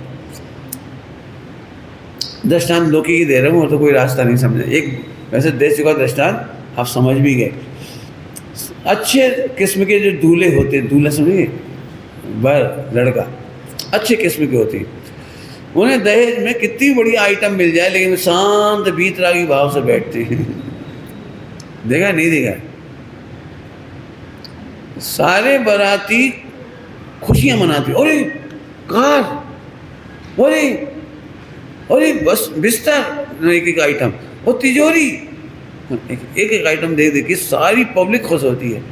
दृष्टांत लोकी की दे रहा हूँ, तो कोई रास्ता नहीं समझा। एक वैसे दे चुका दृष्टांत, आप समझ भी गए। अच्छे किस्म के जो दूल्हे होते हैं, दूल्हा समझिए, वर लड़का अच्छे किस्म के होते हैं, उन्हें दहेज में कितनी बड़ी आइटम मिल जाए लेकिन शांत भीतरागी भाव से बैठते हैं। देखा नहीं देखा? सारे बाराती खुशियां मनाते, अरे कार, अरे बस बिस्तर, एक एक आइटम, और तिजोरी, एक एक आइटम देख देख के सारी पब्लिक खुश होती है,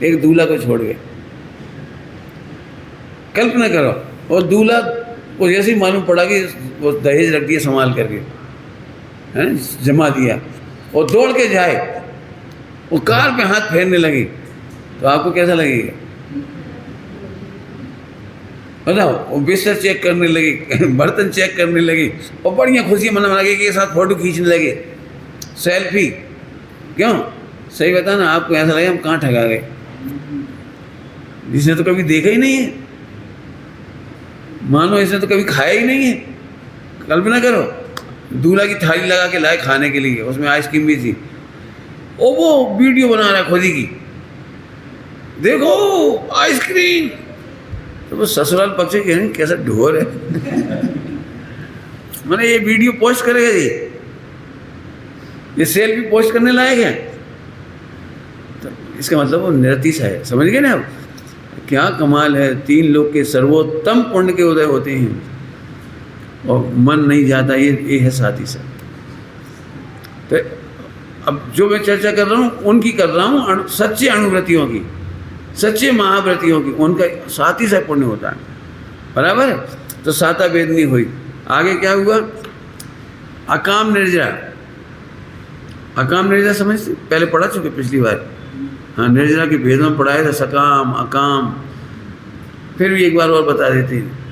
एक दूल्हा को छोड़ के। कल्पना करो, और दूल्हा को जैसे ही मालूम पड़ा कि वो दहेज रख दिया संभाल करके, हैं, जमा दिया, और दौड़ के जाए, वो कार पे हाथ फेरने लगी, तो आपको कैसा लगेगा? बताओ। वो बिस्तर चेक करने लगी, बर्तन चेक करने लगी, और बढ़िया खुशियाँ मना लगे कि साथ फोटो खींचने लगे, सेल्फी। क्यों? सही बता ना, आपको ऐसा लगे हम कहाँ ठगा गए, जिसने तो कभी देखा ही नहीं है, मानो इसने तो कभी खाया ही नहीं है। कल्पना करो, दूल्हा की थाली लगा के लाए खाने के लिए, उसमें आइसक्रीम भी थी, और वो वीडियो बना रहा है खुद ही की, देखो आइसक्रीम। तो वो ससुराल पक्ष के कैसा ढोर है। मैंने ये वीडियो पोस्ट करेगा ये सेल्फी पोस्ट करने लायक है। तो इसका मतलब वो निरतिशय है। समझ गए ना आप? क्या कमाल है। 3 लोग के सर्वोत्तम पुण्य के उदय होते हैं और मन नहीं जाता, ये है सातिशय। तो अब जो मैं चर्चा कर रहा हूँ उनकी कर रहा हूँ, सच्चे अणुव्रतियों की, सच्चे महाव्रतियों की, उनका सातिशय पुण्य होता है। बराबर है? तो साता वेदनी हुई। आगे क्या हुआ? अकाम निर्जरा। अकाम निर्जरा समझते? पहले पढ़ा चुके पिछली बार। हाँ, निर्जरा के भेद में पढ़ाया था, सकाम अकाम। फिर भी एक बार और बता देते हैं।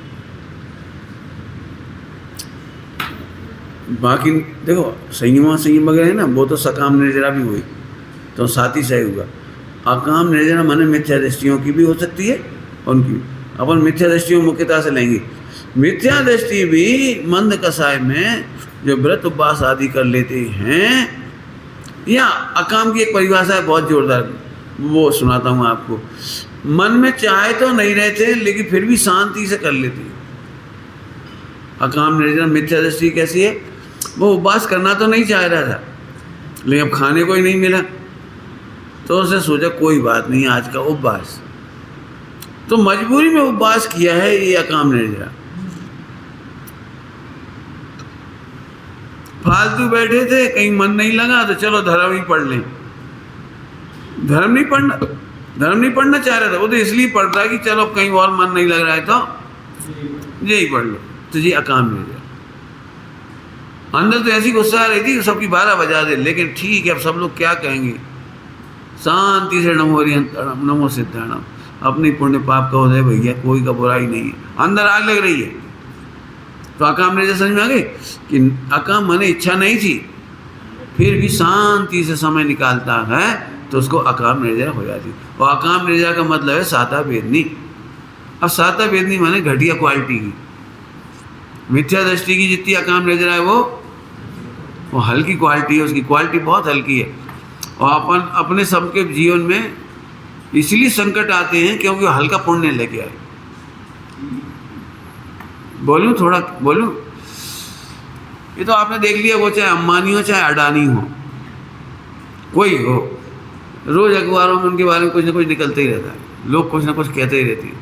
बाकी देखो, संयम वगैरह है ना, वो तो सकाम निर्जरा भी हुई, तो सातिशय हुआ। अकाम निर्जरा माने मिथ्या दृष्टियों की भी हो सकती है, उनकी अपन मिथ्या दृष्टियों मुख्यतः से लेंगे। मिथ्या दृष्टि भी मंद कसाय में जो व्रत उपवास आदि कर लेते हैं, या अकाम की एक परिभाषा है बहुत जोरदार, वो सुनाता हूँ आपको। मन में चाहे तो नहीं रहते, लेकिन फिर भी शांति से कर लेती। अकाम निर्जरा मिथ्या दृष्टि कैसी है? वो उपवास करना तो नहीं चाह रहा था, लेकिन अब खाने को ही नहीं मिला, तो उसने सोचा कोई बात नहीं, आज का उपवास, तो मजबूरी में उपवास किया है। ये अकाम निर्जरा। फालतू बैठे थे, कहीं मन नहीं लगा तो चलो धर्म ही पढ़ लें। धर्म नहीं पढ़ना चाह रहा था वो, तो इसलिए पढ़ रहा है कि चलो कहीं और मन नहीं लग रहा है तो यही पढ़ लो। तो ये अकाम निर्जरा। अंदर तो ऐसी गुस्सा आ रही थी कि सबकी 12 बजा दे, लेकिन ठीक है, अब सब लोग क्या कहेंगे, शांति से नमो हरिहंतरणम नमो सिद्धाणम, अपनी पुण्य पाप का उदय भैया, कोई का बुराई नहीं है। अंदर आग लग रही है, तो अकाम निर्जरा समझ में आ गई कि अकाम माने इच्छा नहीं थी, फिर भी शांति से समय निकालता है तो उसको अकाम निर्जरा हो जाती। और अकाम निर्जरा का मतलब है साता वेदनी। अब साता वेदनी माने घटिया क्वालिटी की। मिथ्या दृष्टि की जितनी अकाम निर्जरा है वो हल्की क्वालिटी है, उसकी क्वालिटी बहुत हल्की है। और अपने सबके जीवन में इसलिए संकट आते हैं क्योंकि वो हल्का पुण्य लेके आए। बोलूं थोड़ा बोलूं, ये तो आपने देख लिया, वो चाहे अंबानी हो चाहे अडानी हो, कोई हो, रोज अखबारों में उनके बारे में कुछ ना कुछ निकलते ही रहता है, लोग कुछ ना कुछ कहते ही रहते हैं।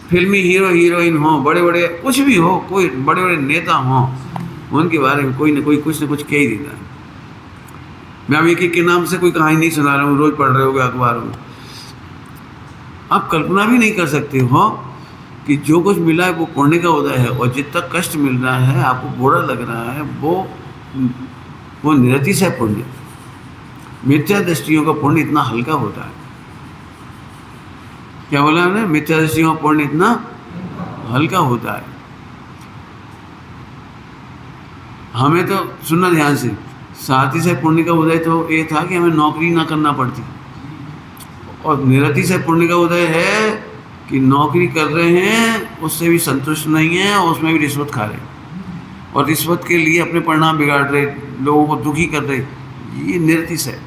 फिल्मी हीरो हीरोइन हो, बड़े बड़े कुछ भी हो, कोई बड़े बड़े नेता हों, उनके बारे में कोई ना कोई कुछ ना कुछ कह ही देता है। मैं अब एक के नाम से कोई कहानी नहीं सुना रहा हूँ, रोज पढ़ रहे होगे अखबारों में। आप कल्पना भी नहीं कर सकते हो कि जो कुछ मिला है वो पुण्य का उदय है, और जितना कष्ट मिल रहा है, आपको बुरा लग रहा है, वो निरतिशय पुण्य। मिथ्या दृष्टियों का पुण्य इतना हल्का होता है। क्या बोला हमने? मिथ्या दृष्टियों का पुण्य इतना हल्का होता है। हमें तो सुनना ध्यान से, सातिशय पुण्य का उदय तो ये था कि हमें नौकरी ना करना पड़ती, और निरतिशय पुण्य का उदय है कि नौकरी कर रहे हैं, उससे भी संतुष्ट नहीं है, और उसमें भी रिश्वत खा रहे, और रिश्वत के लिए अपने परिणाम बिगाड़ रहे, लोगों को दुखी कर रहे। ये निरतिशय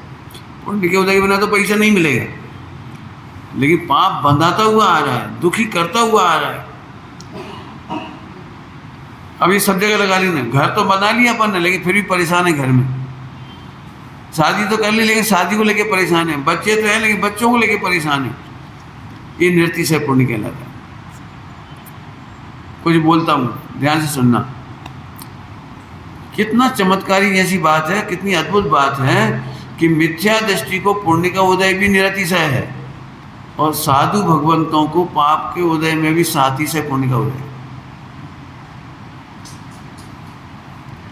पुण्य के उदय के बिना तो पैसा नहीं मिलेगा, लेकिन पाप बंधाता हुआ आ रहा है, दुखी करता हुआ आ रहा है। अभी सब जगह लगा लेना, घर तो बना लिया अपन ने, लेकिन फिर भी परेशान है घर में। शादी तो कर ली, लेकिन शादी को लेके परेशान है। बच्चे तो हैं, लेकिन बच्चों को लेके परेशान है। ये निरतिशय पुण्य कहलाता है। कुछ बोलता हूँ, ध्यान से सुनना। कितना चमत्कारी ऐसी बात है, कितनी अद्भुत बात है कि मिथ्या दृष्टि को पुण्य का उदय भी निरतिशय है, और साधु भगवंतों को पाप के उदय में भी सातिशय पुण्य का उदय।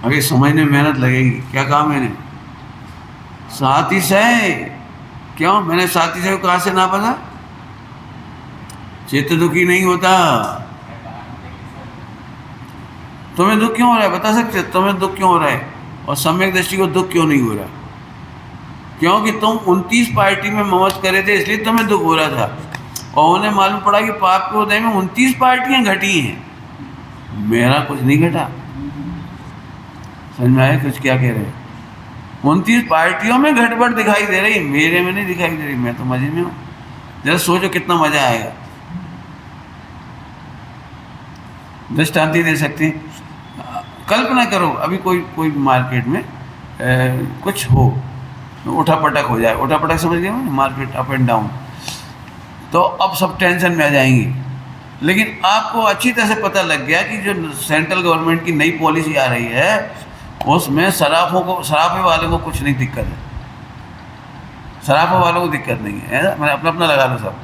अभी समझने में मेहनत लगेगी। क्या कहा मैंने? सातिशय। क्यों मैंने सातिशय को कहाँ से नापा था? चित्त दुखी नहीं होता। तुम्हें दुख क्यों हो रहा है? बता सकते? तुम्हें दुख क्यों हो रहा है? और सम्यक दृष्टि को दुख क्यों नहीं हो रहा? क्योंकि तुम 29 पार्टी में मौज करे थे, इसलिए तुम्हें दुख हो रहा था, और उन्हें मालूम पड़ा कि पाप के उदय में 29 पार्टियां घटी हैं, मेरा कुछ नहीं घटा। समझ में आया कुछ क्या कह रहे हैं? 29 पार्टियों में गड़बड़ दिखाई दे रही, मेरे में नहीं दिखाई दे रही। मैं तो मजे में हूँ। जरा सोचो कितना मजा आएगा। दृष्टांति दे सकते हैं। कल्पना करो, अभी कोई मार्केट में कुछ हो, उठा पटक हो जाए। उठा पटक समझ गए? Market up and down. तो अब सब टेंशन में आ जाएंगे, लेकिन आपको अच्छी तरह से पता लग गया कि जो सेंट्रल गवर्नमेंट की नई पॉलिसी आ रही है, उसमें शराबे वालों को कुछ नहीं दिक्कत है। शराबे वालों को दिक्कत नहीं है, मैंने अपना अपना लगा लो सब।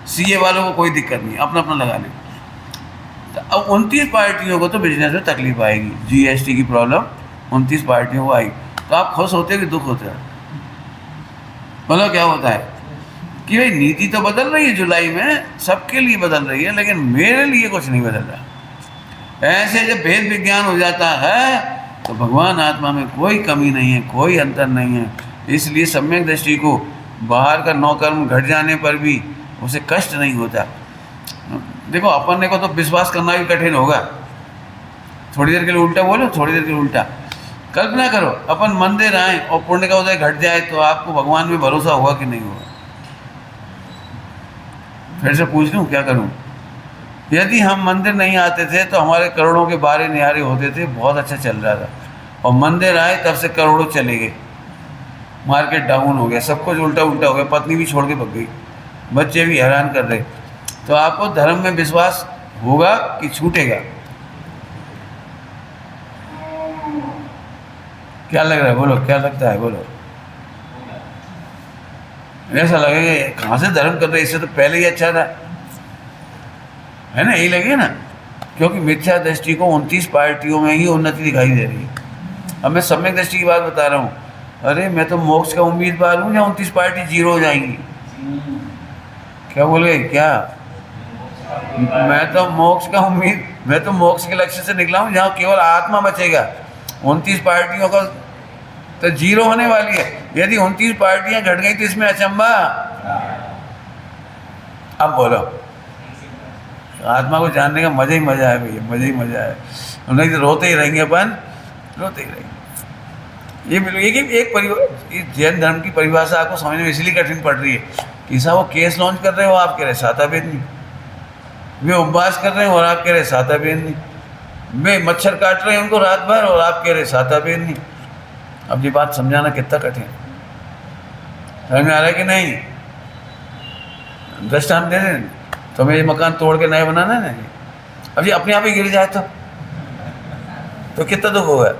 सीए वालों को कोई दिक्कत नहीं, अपना अपना लगा लो। तो अब 29 पार्टियों को तो बिजनेस में तकलीफ आएगी। जीएसटी की प्रॉब्लम 29 पार्टियों को आई, तो आप खुश होते हो कि दुख होता है? बोलो क्या होता है कि भाई नीति तो बदल रही है, जुलाई में सबके लिए बदल रही है, लेकिन मेरे लिए कुछ नहीं बदल रहा। ऐसे जब भेद विज्ञान हो जाता है तो भगवान आत्मा में कोई कमी नहीं है, कोई अंतर नहीं है। इसलिए सम्यक दृष्टि को बाहर का 9 कर्म घट जाने पर भी उसे कष्ट नहीं होता। देखो अपन को तो विश्वास करना भी कठिन होगा। थोड़ी देर के लिए उल्टा बोलो, थोड़ी देर के लिए उल्टा। कल्पना करो अपन मंदिर आए और पुण्य का उदय घट जाए, तो आपको भगवान में भरोसा होगा कि नहीं होगा? फिर से पूछ लूँ, क्या करूँ? यदि हम मंदिर नहीं आते थे तो हमारे करोड़ों के बारे निहारे होते थे, बहुत अच्छा चल रहा था, और मंदिर आए तब से करोड़ों चले गए, मार्केट डाउन हो गया, सब कुछ उल्टा उल्टा हो गया, पत्नी भी छोड़ के भग गई, बच्चे भी हैरान कर रहे। तो आपको धर्म में विश्वास होगा कि छूटेगा? क्या लग रहा है? बोलो, क्या लगता है? बोलो। ऐसा लगेगा कहाँ से धर्म कर रहे, इससे तो पहले ही अच्छा था, है ना? यही लगे ना, क्योंकि मिथ्या दृष्टि को 29 पार्टियों में ही उन्नति दिखाई दे रही है। अब मैं सम्यक दृष्टि की बात बता रहा हूँ। अरे मैं तो मोक्ष का उम्मीदवार हूँ, या 29 पार्टी जीरो हो जाएंगी? क्या बोल गए? क्या? मैं तो मोक्ष के लक्ष्य से निकला हूँ, जहाँ केवल आत्मा बचेगा। 29 पार्टियों का तो जीरो होने वाली है। यदि 29 पार्टियां घट गई तो इसमें अचंबा। अब बोलो, आत्मा को जानने का मजा ही मजा है भैया, मजा ही मजा है। नहीं तो रोते ही रहेंगे अपन, रोते ही रहेंगे। ये बिल्कुल एक परिवार, जैन धर्म की परिभाषा आपको समझने में इसलिए कठिन पड़ रही है कि साहब वो केस लॉन्च कर रहे हो, आप कह रहे साता भेद नहीं, वे उपवास कर रहे हैं और आप कह रहे साता भेद नहीं, वे मच्छर काट रहे हैं उनको रात भर और आप कह रहे साता भेद नहीं। अब ये बात समझाना कितना कठिन, समझ में आ रहा है कि नहीं? दृष्टांत दे दें, तुम्हें ये मकान तोड़ के नया बनाना है ना, अब ये अपने आप ही गिर जाए तो कितना दुख होगा?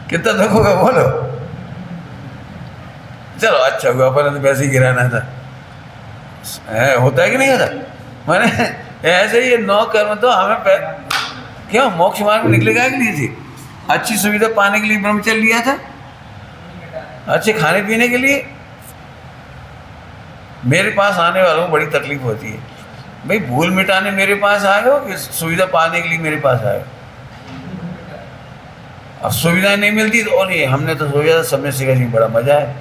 कितना दुख होगा बोलो? चलो अच्छा हुआ, अपन तो वैसे ही गिराना था। होता है कि नहीं होता? मैंने ऐसे ही 9 कर्म तो हमें क्यों मोक्ष मार्ग में निकलेगा कि नहीं थी? अच्छी सुविधा पाने के लिए ब्रह्मचर्य लिया था, अच्छे खाने पीने के लिए। मेरे पास आने वालों को बड़ी तकलीफ होती है, भाई भूल मिटाने मेरे पास आए हो कि सुविधा पाने के लिए मेरे पास आए? अब सुविधाएं नहीं मिलती तो और ये हमने तो सोचा था समय से कहीं बड़ा मजा है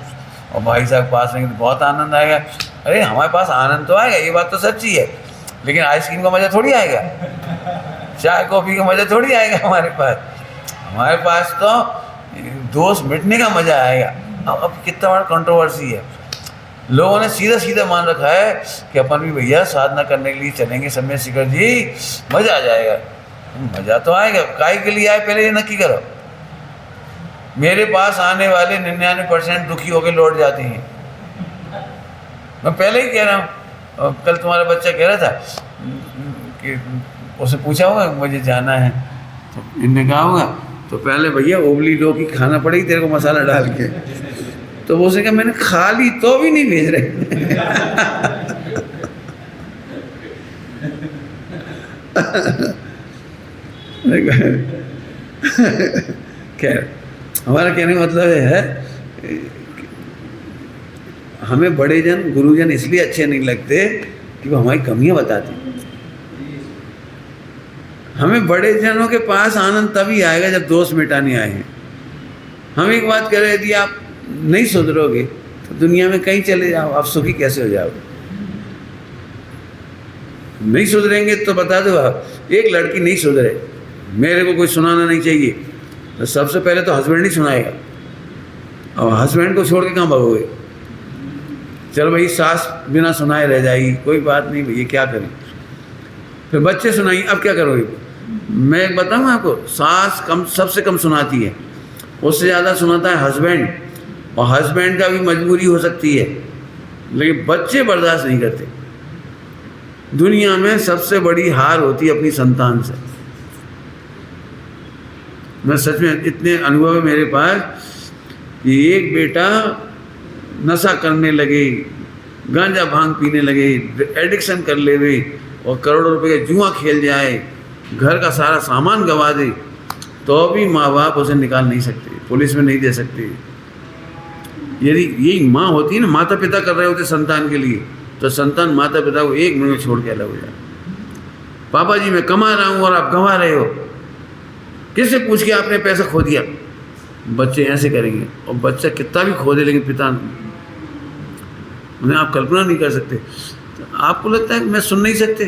और भाई साहब पास रहेंगे तो बहुत आनंद आएगा। अरे हमारे पास आनंद तो आएगा, ये बात तो सच्ची है, लेकिन आइसक्रीम का मज़ा थोड़ी आएगा, चाय कॉफ़ी का मज़ा थोड़ी आएगा हमारे पास तो दोष मिटने का मज़ा आएगा। अब कितना बड़ा कंट्रोवर्सी है, लोगों ने सीधा सीधा मान रखा है कि अपन भी भैया साधना करने के लिए चलेंगे सम्यक शिखर जी, मज़ा आ जाएगा। मज़ा तो आएगा, काहे के लिए आए पहले ये नक्की करो। मेरे पास आने वाले 99% दुखी होकर लौट जाते हैं। मैं पहले ही कह रहा हूँ, कल तुम्हारा बच्चा कह रहा था कि उसे पूछा होगा मुझे जाना है, तो इनने कहा होगा तो पहले भैया ओबली लौकी खाना पड़ेगी तेरे को मसाला डाल के, तो वो उसे कहा मैंने खा ली तो भी नहीं भेज रहे। खैर हमारा कहने का मतलब है हमें बड़े जन गुरुजन इसलिए अच्छे नहीं लगते कि वो हमारी कमियां बताते। हमें बड़े जनों के पास आनंद तभी आएगा जब दोष मिटाने आए हैं। हम एक बात कह रहे यदि आप नहीं सुधरोगे तो दुनिया में कहीं चले जाओ, आप सुखी कैसे हो जाओगे? नहीं सुधरेंगे तो बता दो, आप एक लड़की नहीं सुधरे, मेरे को कोई सुनाना नहीं चाहिए, तो सबसे पहले तो हस्बैंड ही सुनाएगा, और हस्बैंड को छोड़ के कहाँ भागोगे? चलो भाई सास बिना सुनाए रह जाएगी, कोई बात नहीं भैया क्या करें, फिर बच्चे सुनाएंगे, अब क्या करोगे? मैं एक बताऊँ आपको, सास सबसे कम सुनाती है, उससे ज़्यादा सुनाता है हस्बैंड, और हस्बैंड का भी मजबूरी हो सकती है, लेकिन बच्चे बर्दाश्त नहीं करते। दुनिया में सबसे बड़ी हार होती है अपनी संतान से। मैं सच में इतने अनुभव है मेरे पास कि एक बेटा नशा करने लगे, गांजा भांग पीने लगे, एडिक्शन कर ले वे, और करोड़ों रुपए के जुआ खेल जाए, घर का सारा सामान गंवा दे, तो भी माँ बाप उसे निकाल नहीं सकते, पुलिस में नहीं दे सकते। यदि यही माँ होती है ना, माता पिता कर रहे होते संतान के लिए, तो संतान माता पिता को 1 मिनट में छोड़ के अलग हो जाए। पापा जी मैं कमा रहा हूँ और आप गंवा रहे हो, किससे पूछ के आपने पैसा खो दिया? बच्चे ऐसे करेंगे, और बच्चा कितना भी खो दे लेकिन पिता उन्हें आप कल्पना नहीं कर सकते। तो आपको लगता है कि मैं सुन नहीं सकते,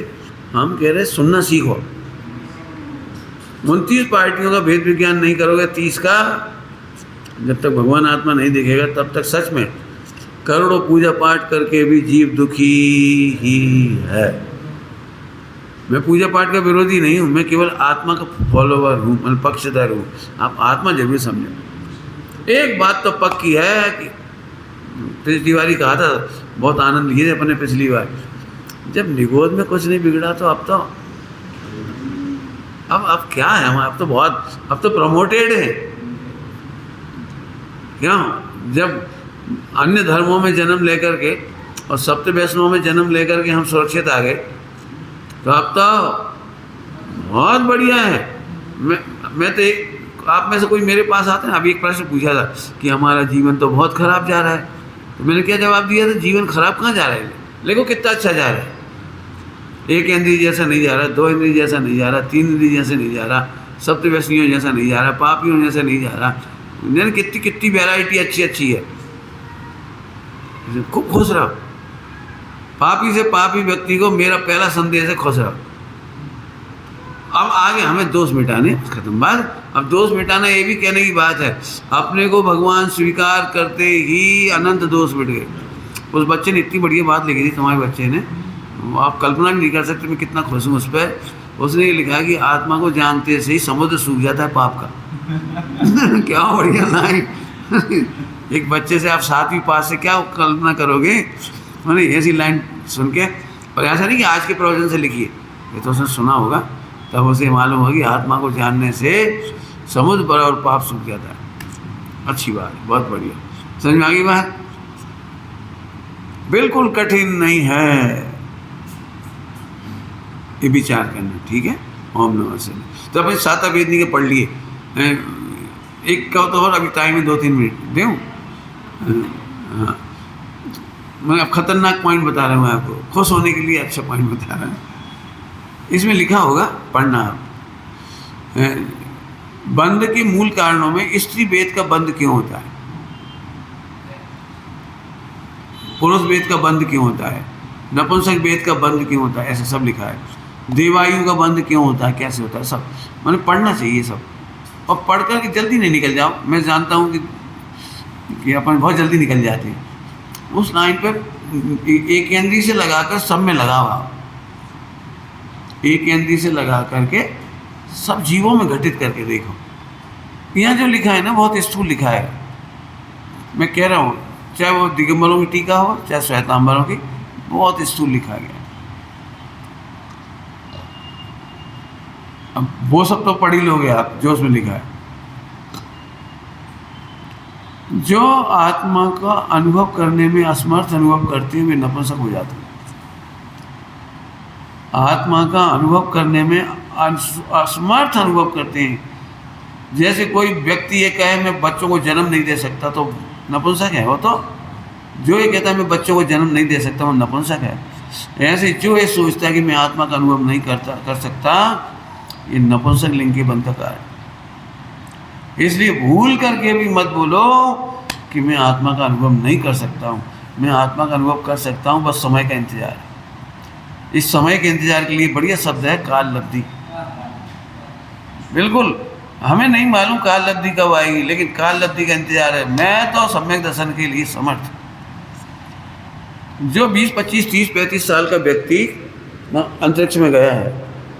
हम कह रहे सुनना सीखो। 29 पार्टियों का भेद विज्ञान नहीं करोगे, 30 का, जब तक भगवान आत्मा नहीं दिखेगा तब तक सच में करोड़ों पूजा पाठ करके भी जीव दुखी ही है। मैं पूजा पाठ का विरोधी नहीं हूँ, मैं केवल आत्मा का फॉलोवर हूँ, मैं पक्षधर हूँ। आप आत्मा जरूर समझो। एक बात तो पक्की है कि पिछली बार ही कहा था, बहुत आनंद लिए अपने पिछली बार, जब निगोद में कुछ नहीं बिगड़ा तो अब क्या है हम, अब तो प्रमोटेड है। क्यों? जब अन्य धर्मों में जन्म लेकर के और सप्त वैष्णवों में जन्म लेकर के हम सुरक्षित आ गए, तो अब तो बहुत बढ़िया है। मैं तो आप में से कोई मेरे पास आते हैं, अभी एक प्रश्न पूछा था कि हमारा जीवन तो बहुत खराब जा रहा है, तो मैंने क्या जवाब दिया था? जीवन खराब कहाँ जा रहा है, देखो कितना अच्छा जा रहा है। एक इंद्रिय जैसा नहीं जा रहा, दो इंद्रिय जैसा नहीं जा रहा, तीन इंद्रिय जैसा नहीं जा रहा, सप्त वैष्णवियों जैसा नहीं जा रहा, पापियों जैसा नहीं जा रहा। कितनी वैरायटी अच्छी है। खूब खुश रहो। पापी से पापी व्यक्ति को मेरा पहला संदेश है, खुश रहो। अब आगे हमें दोष मिटाने, खत्म बात। अब दोष मिटाना ये भी कहने की बात है, अपने को भगवान स्वीकार करते ही अनंत दोष मिट गए। उस बच्चे ने इतनी बढ़िया बात लिखी थी, तुम्हारे बच्चे ने, आप कल्पना भी नहीं कर सकते मैं कितना खुश हूँ उस पर। उसने ये लिखा कि आत्मा को जानते से ही समुद्र सूख जाता है पाप का। क्या बढ़िया लाइन। एक बच्चे से आप 7वीं पास से क्या कल्पना करोगे, मैंने ऐसी लाइन सुन के। और ऐसा नहीं कि आज के प्रवचन से लिखी है, ये तो उसने सुना होगा, तब उसे मालूम होगा कि आत्मा को जानने से समुद्र पर और पाप सूख जाता है। अच्छी बात, बहुत बढ़िया, समझ में आ गई बात। बिल्कुल कठिन नहीं है ये विचार करना, ठीक है। ओम नमः शिवाय। तो अपने 7 वेदनी के पढ़ लिए। एक का तो और अभी टाइम है 2-3 मिनट दूँ। हाँ, मैं अब खतरनाक पॉइंट बता रहा हूँ आपको, खुश होने के लिए अच्छा पॉइंट बता रहा हूँ। इसमें लिखा होगा, पढ़ना आप। बंध के मूल कारणों में स्त्री वेद का बंध क्यों होता है, पुरुष वेद का बंध क्यों होता है, नपुंसक वेद का बंध क्यों होता है, ऐसा सब लिखा है। देवायु का बंध क्यों होता है, कैसे होता है, सब मैंने पढ़ना चाहिए सब। और पढ़ कर के जल्दी नहीं निकल जाओ। मैं जानता हूँ कि अपन बहुत जल्दी निकल जाते हैं। उस लाइन पर एक इंद्री से लगाकर सब में लगा हुआ, एक इंद्री से लगा करके सब जीवों में घटित करके देखो। यहाँ जो लिखा है ना, बहुत स्थूल लिखा है। मैं कह रहा हूँ, चाहे वो दिगंबरों की टीका हो, चाहे श्वेतांबरों की, बहुत स्थूल लिखा गया। अब वो सब तो पढ़ ही लोगे आप जो उसमें लिखा है। जो आत्मा का अनुभव करने में असमर्थ अनुभव करते हुए नपुंसक हो जाते हैं। आत्मा का अनुभव करने में असमर्थ अनुभव करते हैं। जैसे कोई व्यक्ति ये कहे मैं बच्चों को जन्म नहीं दे सकता, तो नपुंसक है वो। तो जो ये कहता है मैं बच्चों को जन्म नहीं दे सकता, वो नपुंसक है। ऐसे जो ये सोचता है कि मैं आत्मा का अनुभव नहीं कर सकता, ये नपुंसक लिंग के बंधकार है। इसलिए भूल करके भी मत बोलो कि मैं आत्मा का अनुभव नहीं कर सकता हूँ। मैं आत्मा का अनुभव कर सकता हूँ, बस समय का इंतजार है। इस समय के इंतजार के लिए बढ़िया शब्द है काल लब्धि। बिल्कुल हमें नहीं मालूम काल लब्धि कब आएगी, लेकिन काल लब्धि का इंतजार है। मैं तो सम्यक दर्शन के लिए समर्थ। जो 20, 25, 30, 35 साल का व्यक्ति अंतरिक्ष में गया है,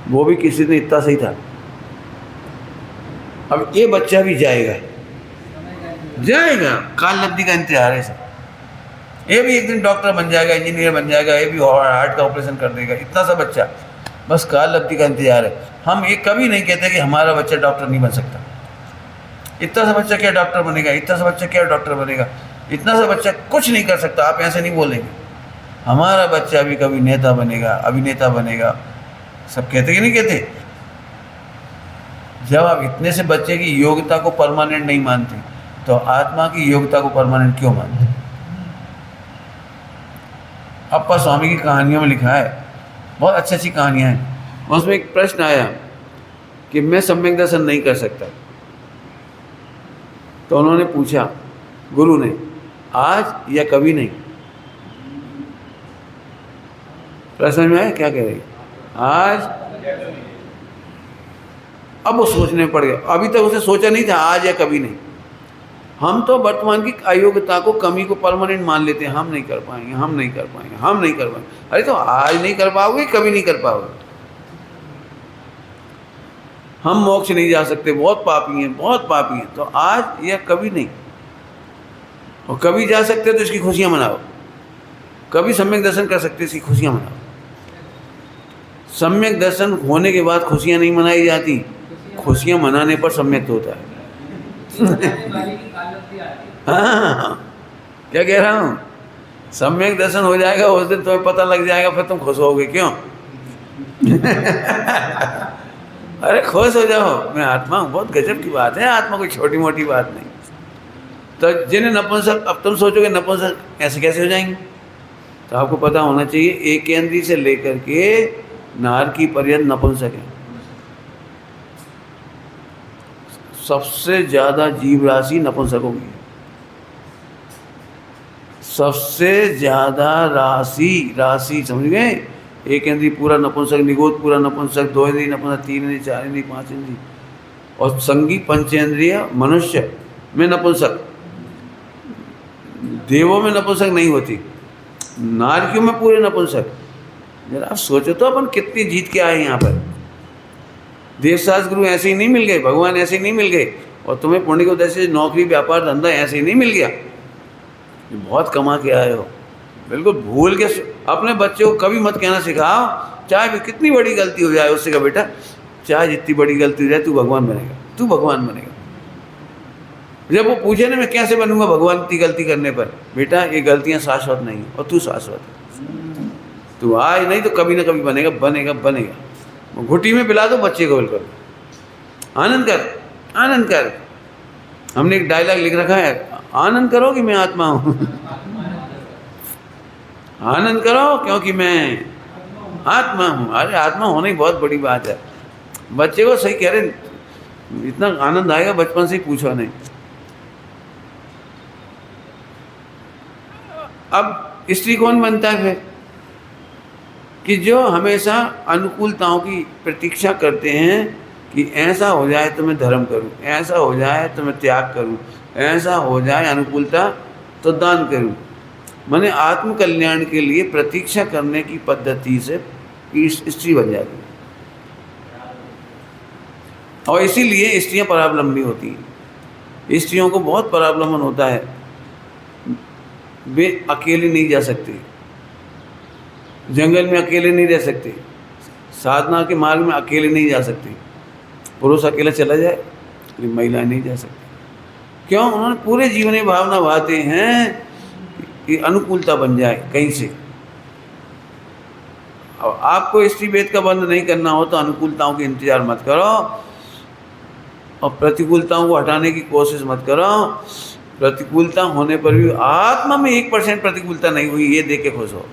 वो भी किसी दिन इतना सही था। अब ये बच्चा भी जाएगा, काल लब्धि का इंतजार है सब। ये भी एक दिन डॉक्टर बन जाएगा, इंजीनियर बन जाएगा, ये भी हार्ट का ऑपरेशन कर देगा। इतना सा बच्चा, बस काल लब्धि का इंतजार है। हम ये कभी नहीं कहते कि हमारा बच्चा डॉक्टर नहीं बन सकता। इतना सा बच्चा क्या डॉक्टर बनेगा, इतना सा बच्चा क्या डॉक्टर बनेगा, इतना सा बच्चा कुछ नहीं कर सकता। आप ऐसे नहीं बोलेंगे हमारा बच्चा भी कभी नेता बनेगा, अभिनेता बनेगा। सब कहते कि नहीं कहते? जब आप इतने से बच्चे की योग्यता को परमानेंट नहीं मानते, तो आत्मा की योग्यता को परमानेंट क्यों मानते? अप्पा स्वामी की कहानियों में लिखा है, बहुत अच्छी अच्छी कहानियाँ हैं। उसमें एक प्रश्न आया कि मैं सम्यक दर्शन नहीं कर सकता, तो उन्होंने पूछा गुरु ने, आज या कभी नहीं? प्रश्न में आया क्या कह रही? आज। अब वो सोचने पड़ गया। अभी तक उसे सोचा नहीं था आज या कभी नहीं। हम तो वर्तमान की अयोग्यता को, कमी को परमानेंट मान लेते हैं, हम नहीं कर पाएंगे, हम नहीं कर पाएंगे, हम नहीं कर पाएंगे। अरे तो आज नहीं कर पाओगे, कभी नहीं कर पाओगे। हम मोक्ष नहीं जा सकते, बहुत पापी हैं, बहुत पापी हैं, तो आज या कभी नहीं। और कभी जा सकते हो तो इसकी खुशियां मनाओ, कभी सम्यक दर्शन कर सकते इसकी खुशियां मनाओ। सम्यक दर्शन होने के बाद खुशियां नहीं मनाई जाती, खुशियां मनाने पर सम्यक तो होता है। हाँ, क्या कह रहा हूँ, सम्यक दर्शन हो जाएगा उस दिन तुम्हें पता लग जाएगा, फिर तुम खुश होगे। क्यों? अरे खुश हो जाओ, मैं आत्मा हूँ, बहुत गजब की बात है, आत्मा कोई छोटी मोटी बात नहीं। तो जिन्हें नपुंसक, अब तुम सोचोगे नपुंसक ऐसे कैसे हो जाएंगे, तो आपको पता होना चाहिए एक केंद्री से लेकर के नारकी पर्यंत नपुंसक है। सबसे ज्यादा जीव राशि नपुंसकों की, सबसे ज्यादा राशि समझ गए। एक इंद्रिय पूरा नपुंसक, निगोद पूरा नपुंसक, दो इंद्रिय नपुंसक, तीन इंद्रिय, चार इंद्रिय, पांच इंद्रिय, और संगी पंचेंद्रिय मनुष्य में नपुंसक। देवों में नपुंसक नहीं होती, नारकियों में पूरे नपुंसक। जरा आप सोचो तो अपन कितनी जीत के आए यहाँ पर। देवशास्त्र गुरु ऐसे ही नहीं मिल गए, भगवान ऐसे ही नहीं मिल गए, और तुम्हें पुण्य के उद्देश्य से नौकरी, व्यापार, धंधा ऐसे ही नहीं मिल गया। बहुत कमा के आए हो। बिल्कुल भूल के अपने बच्चे को कभी मत कहना सिखाओ, चाहे भी कितनी बड़ी गलती हो जाए, उससे कहा बेटा चाहे जितनी बड़ी गलती हो जाए तू भगवान बनेगा, तू भगवान बनेगा। जब वो पूछे ना मैं कैसे बनूंगा भगवान की गलती करने पर, बेटा ये गलतियां शाश्वत नहीं और तू शाश्वत है। तू आज नहीं तो कभी ना कभी बनेगा, बनेगा बनेगा। घुट्टी में पिला दो बच्चे को, बिल्कुल आनंद कर, आनंद कर। हमने एक डायलॉग लिख रखा है, आनंद करो कि मैं आत्मा हूँ। आनंद करो क्योंकि मैं आत्मा हूँ। अरे आत्मा होने की बहुत बड़ी बात है। बच्चे को सही कह रहे, इतना आनंद आएगा बचपन से ही, पूछो नहीं। अब स्त्री कौन बनता है फिर, कि जो हमेशा अनुकूलताओं की प्रतीक्षा करते हैं कि ऐसा हो जाए तो मैं धर्म करूं, ऐसा हो जाए तो मैं त्याग करूं, ऐसा हो जाए अनुकूलता तो दान करूं। माने आत्म कल्याण के लिए प्रतीक्षा करने की पद्धति से स्त्री बन जाती है। और इसीलिए स्त्रियां परावलंबी होती हैं। स्त्रियों को बहुत परावलंबन होता है, वे अकेली नहीं जा सकती, जंगल में अकेले नहीं रह सकते, साधना के मार्ग में अकेले नहीं जा सकती। पुरुष अकेला चला जाए लेकिन महिलाएं नहीं जा सकती। क्यों? उन्होंने पूरे जीवन में भावना बहाते हैं कि अनुकूलता बन जाए कहीं से। अब आपको स्त्री भेद का बंद नहीं करना हो तो अनुकूलताओं के इंतजार मत करो और प्रतिकूलताओं को हटाने की कोशिश मत करो। प्रतिकूलता होने पर भी आत्मा में 1% प्रतिकूलता नहीं हुई, ये देख के खुश हो।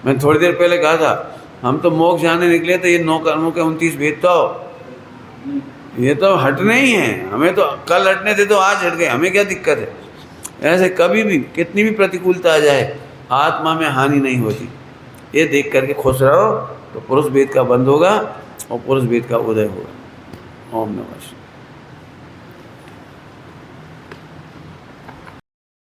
मैं थोड़ी देर पहले कहा था हम तो मोक्ष जाने निकले तो ये 9 कर्मों के 29 भेद तो ये तो हटने ही हैं। हमें तो कल हटने थे तो आज हट गए, हमें क्या दिक्कत है। ऐसे कभी भी कितनी भी प्रतिकूलता आ जाए आत्मा में हानि नहीं होती। ये देख करके खुश रहो तो पुरुष भेद का बंद होगा और पुरुष भेद का उदय होगा। ओम नमः शिवाय।